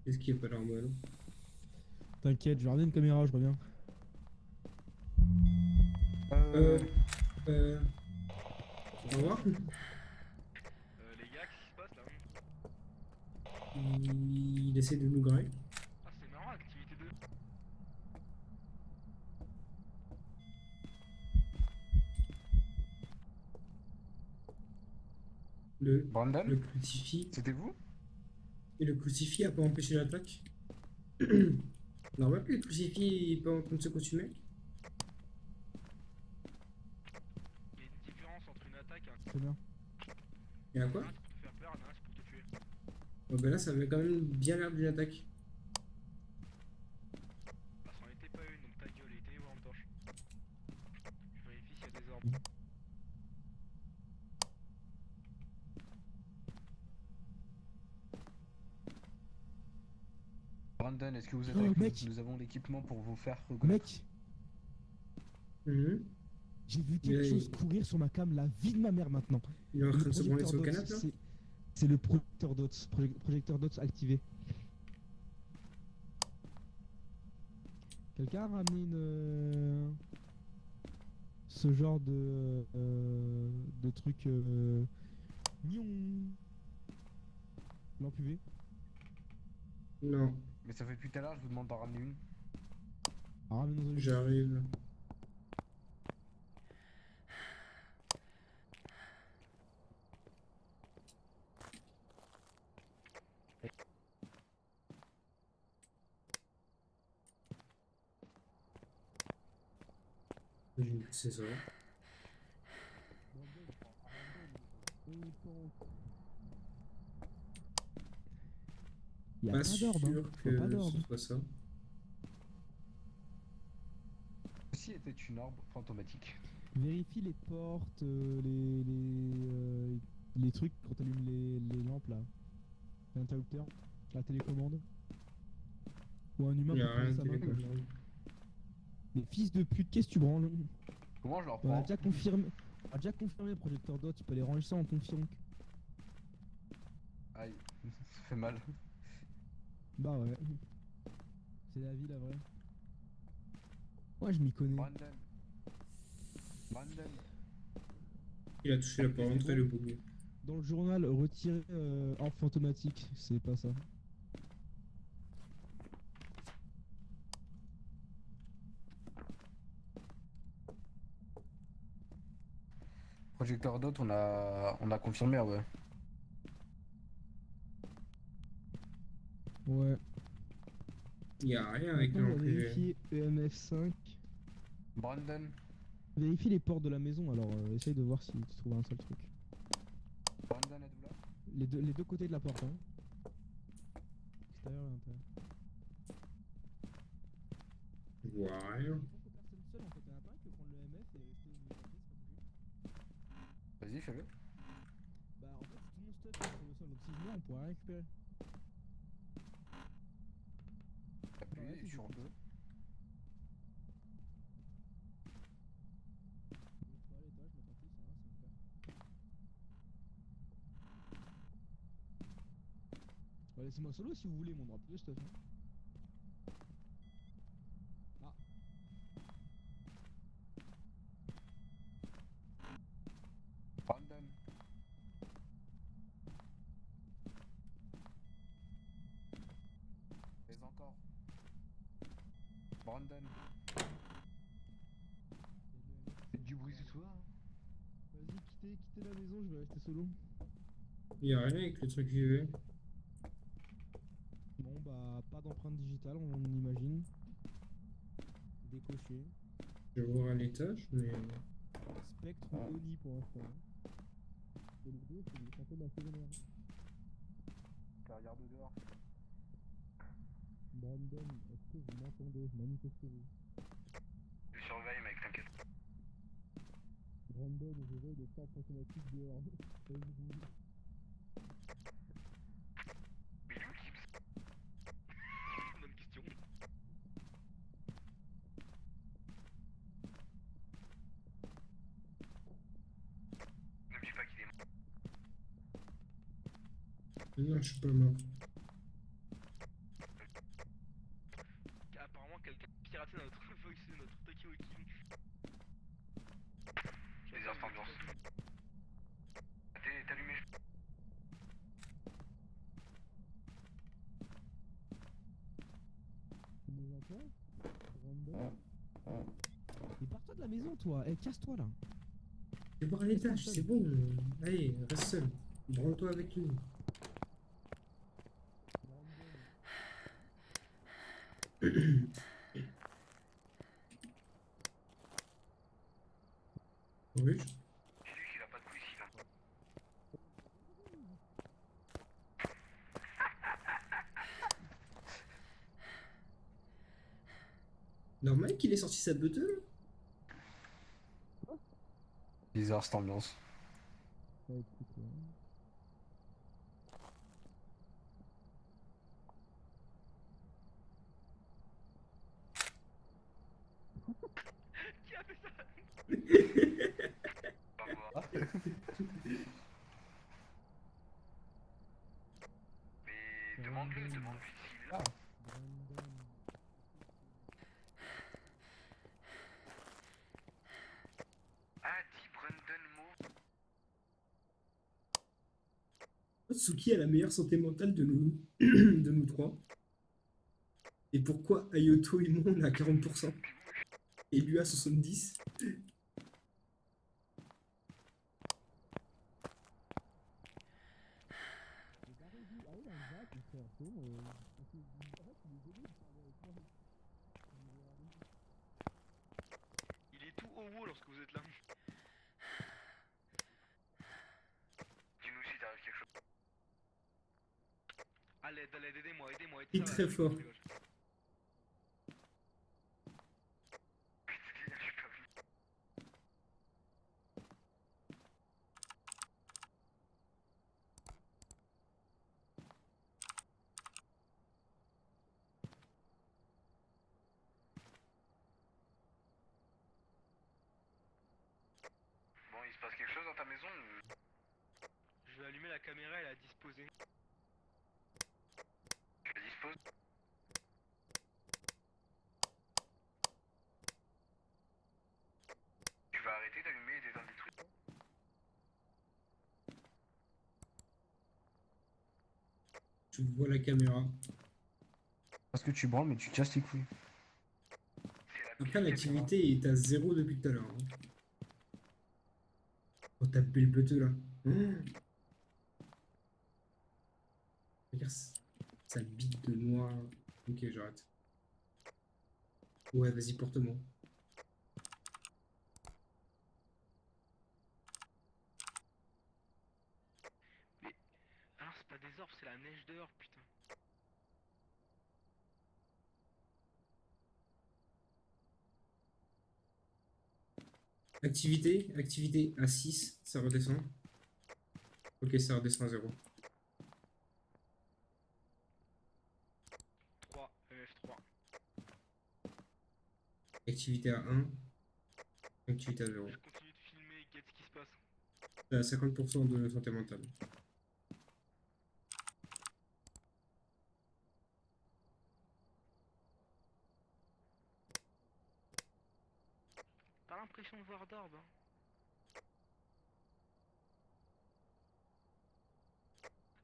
Qu'est-ce qui est pas normal? T'inquiète, je vais ramener une caméra, je reviens. Euh. Au revoir. Les gars, qu'est-ce qui se passe là? Il essaie de nous grailler. Ah, c'est marrant, activité 2. Brandon, Le crucifix. c'était vous? Et le crucifix a pas empêché l'attaque. Normal que le crucifix est pas en train de se consumer. Il y a une différence entre une attaque et un. Très bien. Et à quoi? Un c'est pour te faire peur, un c'est pour te tuer. Ouais, bah là, ça avait quand même bien l'air d'une attaque. Bah, c'en était pas une, donc ta gueule, et téléphone en torche. Je vérifie s'il y a des ordres. Brandon, est-ce que vous êtes Oh, avec nous? mec. Nous avons l'équipement pour vous faire reconnaître. Mec, Mhm. j'ai vu quelque Mais- chose courir sur ma cam, la vie de ma mère maintenant. Il est en Et train le de se branler sur le projecteur canapé, là? dots, c'est le projecteur dots. Projecteur dots activé. Quelqu'un a ramené ce genre de truc mion. Lampe UV. Non, Mais ça fait depuis tout à l'heure, je vous demande d'en ramener une. Ah, ramenez-en une. j'arrive. C'est ça. Y a Pas pas d'orbe, hein. sûr Je vois pas que d'orbe. ce soit ça. Ceci était une orbe fantomatique. Vérifie les portes, les trucs quand t'allumes les lampes là. L'interrupteur, la télécommande. Ou un humain Il y peut a poser rien sa main quoi. de Les fils de pute, qu'est-ce que tu branles? Comment je leur On a prends? déjà confirmé. On a déjà confirmé le projecteur dot, tu peux aller ranger ça en confirme. Aïe, ça fait mal. Bah ouais. C'est la vie la vraie. Moi je m'y connais. Brandon. Brandon. Il a touché la porte d'entrée, le bougou. Dans le journal, retirer orbe fantomatique, c'est pas ça. Projecteur dot, on a confirmé, ah ouais. Ouais. Il y a rien avec Maintenant, on le va privé. vérifier EMF5. Brandon. Vérifie les portes de la maison, alors essaye de voir si tu trouves un seul truc. Brandon, êtes-vous là? Les deux côtés de la porte, hein. Extérieur et intérieur. Je vois rien. Personne seule en fait, y'en a pas un qui peut prendre le EMF et rester au milieu de la pièce, pas bouger. Vas-y, fais-le. Bah en fait, tout mon stuff est sur le sol, donc si je meurs, on pourra rien récupérer. Appuyez sur E. Je peux aller à l'étage, mais tant pis, ça va, c'est super. Bah, laissez-moi solo si vous voulez, mais on aura plus de stuff. Hein. Ah, Brandon. Mais encore. Brandon. C'est du bruit ce soir. vas-y, quittez la maison, je vais rester solo. Il y a rien avec le truc JV. Bon bah, pas d'empreinte digitale, on imagine. Décoché. Je vais voir à l'étage, mais. Spectre ou Oni pour l'instant. Et les deux, c'est des fantômes assez vénères. Regarde dehors. Brandon, est-ce que vous m'entendez? Manifestez-vous. Je surveille, mec, t'inquiète. Brandon, je veux des portes automatiques dehors. Vas-y. Mais il est où, Gibbs? Bonne question. Ne me dis pas qu'il est mort. Non, je suis pas mort. Apparemment, quelqu'un a piraté notre voice, notre Tokyo King. Les heures d'ambiance. La télé est allumée. Tu nous entends? Brandon? Mais pars-toi de la maison, toi. Eh, casse-toi là. Je vais voir à l'étage, c'est bon. Allez, reste seul. Branle-toi avec lui. Oui. Dis-lui qu'il a pas de couilles ici, là. Normal qu'il ait sorti sa beuteuse. Bizarre cette ambiance. Ça va être cool, quoi. Qui a fait ça? Pas moi. Mais demande-lui s'il est là. Brandon. Ah, dis Brandon Mo. Tsuki a la meilleure santé mentale de nous, de nous trois. Et pourquoi Ayoto et moi on est à 40% et lui à 70%? Il est tout haut lorsque vous êtes là. l'aide, aidez-moi, aidez-moi, Il est ça va, très je rigole, fort. je rigole. Je suis pas vu. Bon, il se passe quelque chose dans ta maison ou... Je vais allumer la caméra, elle a disposé. Tu la disposes? Tu vas arrêter d'allumer et d'éteindre des trucs? Tu vois la caméra. Parce que tu branles, mais tu casses tes couilles. C'est la Après, pire l'activité est à 0 depuis tout à l'heure. Hein. Oh, t'as le peteux là. Oh. Regarde sa bite de noir. Ok, j'arrête. Ouais, vas-y, porte-moi. Mais. Alors, c'est pas des orbes, c'est la neige dehors, putain. Activité à 6, ça redescend. Ok, ça redescend à 0. 3, F3. Activité à 1, activité à 0. Je continue de filmer, get ce qui se passe. T'as 50% de santé mentale. Pas l'impression de voir d'orbe, hein.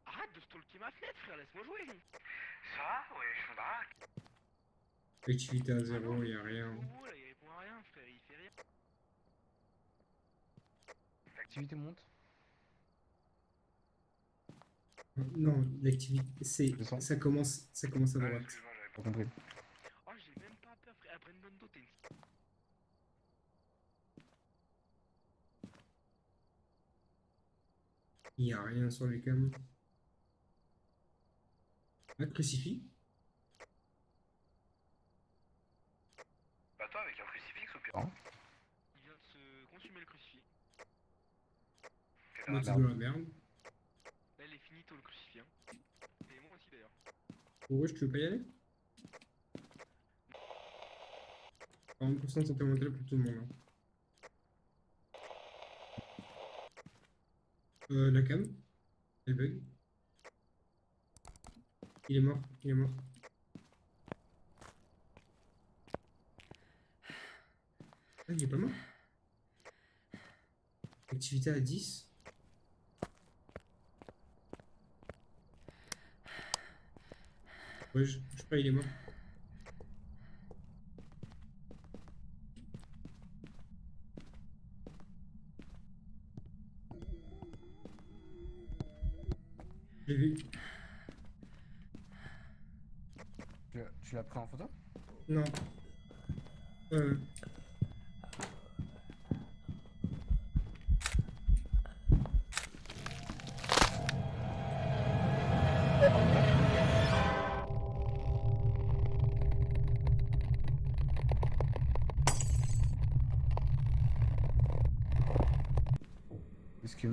Arrête de stalker ma fenêtre, frère, laisse-moi jouer. Ça, ouais, je suis baraque. Activité à Ah non, 0, je y a suis rien. bobo, là, il répond à rien, frère, il fait rien. L'activité monte. Non, l'activité, c'est, Descends. ça commence à Ah, droite. excuse-moi, j'avais Pas compris. Oh, j'ai même pas peur, frère. Ah, Brendondo, t'es une. Y a rien sur les cams. Ah, crucifix. Bah toi avec un crucifix au pire. Non. Il vient de se consumer le crucifix. T'es dans Moi, la c'est merde. de la merde. Là, il est finito le crucifix, hein. Et moi aussi, d'ailleurs. Pourquoi tu veux pas y aller? 40% de santé mentale pour tout le monde. Hein. La cam, elle bug. Il est mort, il est mort. Ah, il est pas mort. Activité à 10. Ouais, je sais pas, il est mort. Je l'ai vu. Tu l'as pris en photo? Non. Euh, Est-ce que.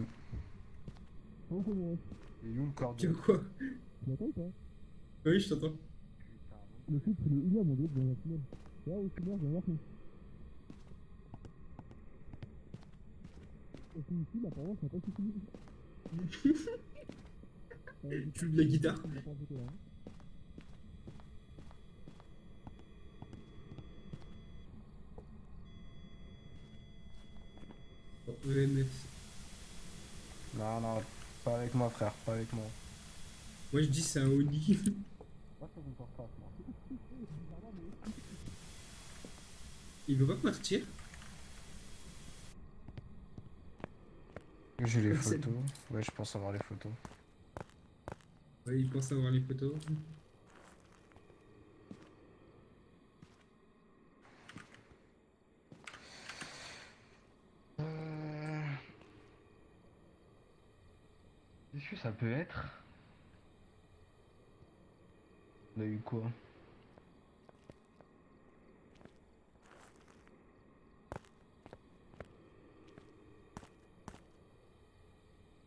Il est où le corps tu de. veux quoi? Tu m'entends ou pas? Oui, je t'entends. Le filtre, il est où à mon dos dans la tunnel? Là où c'est mort, j'ai voir. Et puis ici, apparemment, ça n'a pas suffi. Tu joues de la guitare. On va pas en photo, là, hein. Bon, EMF. Non, non, pas avec moi, frère, pas avec moi. Moi, je dis c'est un Oni. Moi, je fais une porte moi. Il veut pas partir. J'ai les C'est- photos. Ouais, je pense avoir les photos. Ouais, il pense avoir les photos. Qu'est-ce que ça peut être? a eu quoi?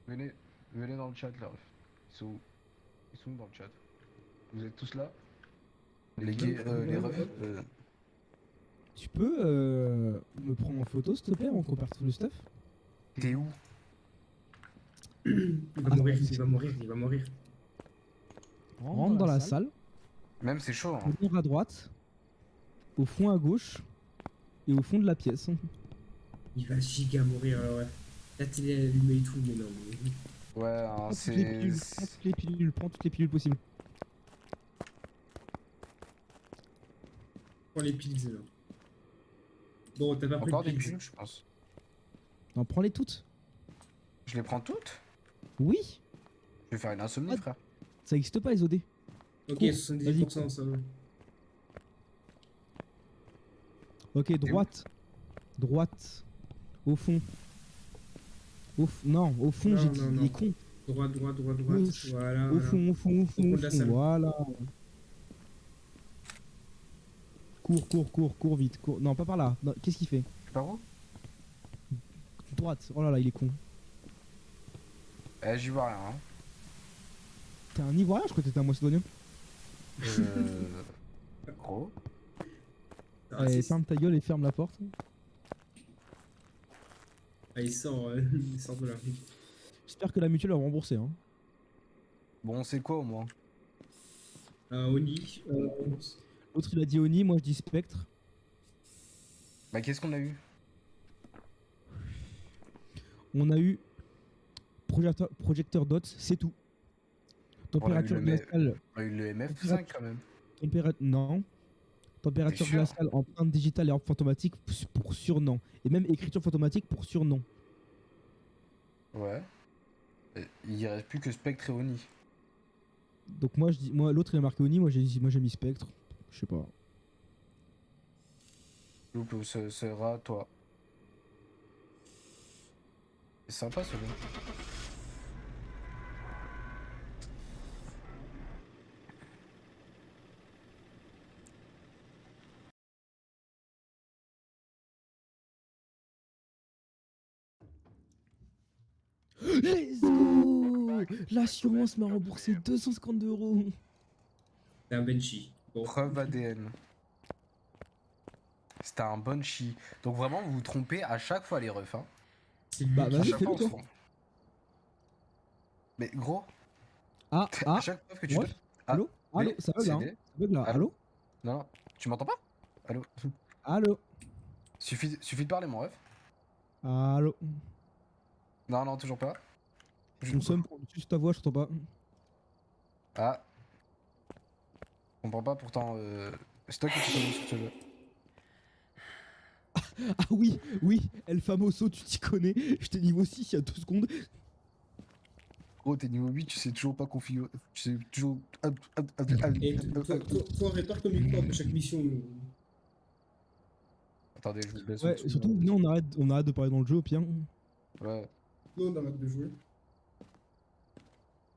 Venez, venez dans le chat là. Ils sont où? Ils sont où dans le chat? Vous êtes tous là? Les gays, les refs Tu peux me prendre en photo, s'il te plaît, on compare tout le stuff? T'es où? Il va Ah, mourir, c'est- il va mourir, il va mourir. Rentre dans la salle, Même c'est chaud, hein. venir à droite, au fond à gauche, et au fond de la pièce. Il va giga mourir, alors ouais. La télé est allumée et tout, mais non, mais... Ouais, hein, Prends toutes les c'est. pilules, prends toutes les pilules, prends toutes les pilules possibles. Prends les piles, là. Bon, t'as pas pris Encore de des piles. pilules, je pense. Non, prends-les toutes. Je les prends toutes? Oui, Je vais faire une insomnie, Ah. frère. ça existe pas les OD. Ok, Cours, 78%, ça va. Ok, droite. Droite. Au fond. Non, au fond, Non, j'ai non, dit, non. il est con. Droite, droite, droite, droite. Gauche. Voilà, Au voilà. fond, au fond, au fond, fond au de la fond. salle. Voilà. Cours, cours, cours, cours vite. Cours. Non, pas par là. Non, qu'est-ce qu'il fait? Par où? Droite. Oh là là, il est con. Eh, j'y vois rien, hein. T'es un ivoirien, je crois que t'étais un macédonien. Gros. Ah, Allez, c'est- ferme ta gueule et ferme la porte. Ah, il sort, il sort de là. J'espère que la mutuelle va rembourser. Hein. Bon, c'est quoi au moins? Oni. L'autre il a dit Oni, moi je dis Spectre. Bah, qu'est-ce qu'on a eu? On a eu projecteur DOTS, c'est tout. Température le glaciale. On a eu le MF5 quand même. Non. Température T'es sûr? glaciale, empreinte digitale et empreinte fantomatique pour surnom. Et même écriture fantomatique pour surnom. Ouais. Il reste plus que Spectre et Oni. Donc moi je dis, moi l'autre il a marqué Oni, moi j'ai mis Spectre. Je sais pas. Loup, ce sera toi. C'est sympa celui-là. Let's go. L'assurance m'a remboursé 252 €. C'est un Banshee. Bon. Preuve ADN. C'était un bon chi. Donc vraiment, vous vous trompez à chaque fois les refs. Hein. C'est lui Bah, qui- À vas-y, chaque fois, fais-le, on se toi. trompe. Mais gros, Ah, à ah, chaque fois que tu ouais. donnes... Allô, allô, oui, ça bug là, hein. CD. Ça bug là, Allô allô, Non, tu m'entends pas? Allô? allô, Suffit de parler mon ref. allô. Non, non, toujours pas. Je me somme pour juste ta voix, je t'entends pas. Ah. Je comprends pas pourtant. C'est toi qui t'y connais sur ce jeu. Ah oui, oui, El Famoso, tu t'y connais. J'étais niveau 6 il y a 2 secondes. Gros, t'es niveau 8, tu sais toujours pas configurer. Tu sais toujours. Et toi, répare ton micro après chaque mission. Attendez, je vous baisse Ouais, au-dessus, surtout, là. non, on arrête de parler dans le jeu au pire. Ouais. Non, on arrête de jouer.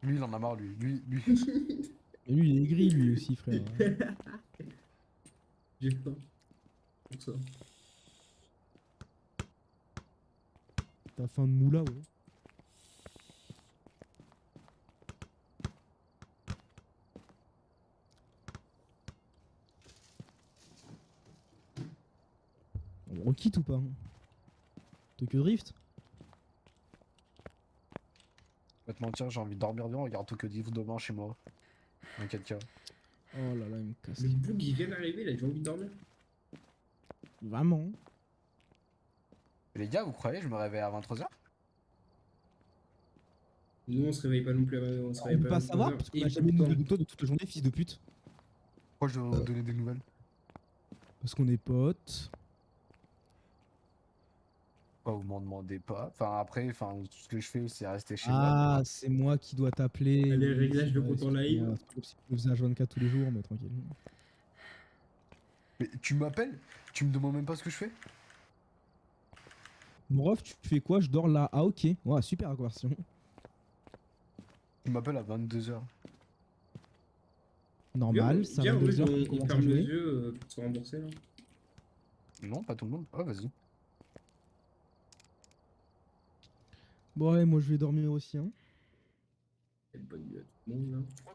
Lui, il en a marre, lui. Lui. Et lui, il est gris, lui aussi, frère. J'ai faim. Pour ça. T'as faim de moula, ouais. On quitte ou pas hein? Tokyo Drift? Je vais te mentir, j'ai envie de dormir bien. Regarde Tokyo Drift demain chez moi. En 4K. Oh là là, il me casse. Mais le bug il vient d'arriver, là, j'ai envie de dormir. Vraiment? Les gars, vous croyez, je me réveille à 23h? Nous, on se réveille pas non plus. On se On réveille peut pas à savoir 23 parce qu'on heures. a Et jamais pourtant- de toi de toute la journée, fils de pute. Pourquoi je dois vous donner des nouvelles? Parce qu'on est potes. Pourquoi vous m'en demandez pas? Enfin, après, tout ce que je fais, c'est rester chez moi. Ah, c'est moi qui dois t'appeler. Les Oui, réglages de ouais, compte en live. excuse-moi, c'est pas comme si je le faisais à 24 tous les jours, mais tranquille. Mais tu m'appelles? Tu me demandes même pas ce que je fais? Mon ref, tu fais quoi? Je dors là. Ah, ok. Ouais, super conversion. Tu m'appelles à 22h. Normal, ça Viens, va en 2 vrai, heures qu'on on commence à ferme les jouer. yeux pour se rembourser là. Non, pas tout le monde. Oh, vas-y. Bon, ouais, moi je vais dormir aussi, hein. Et bonne nuit à tout le monde là.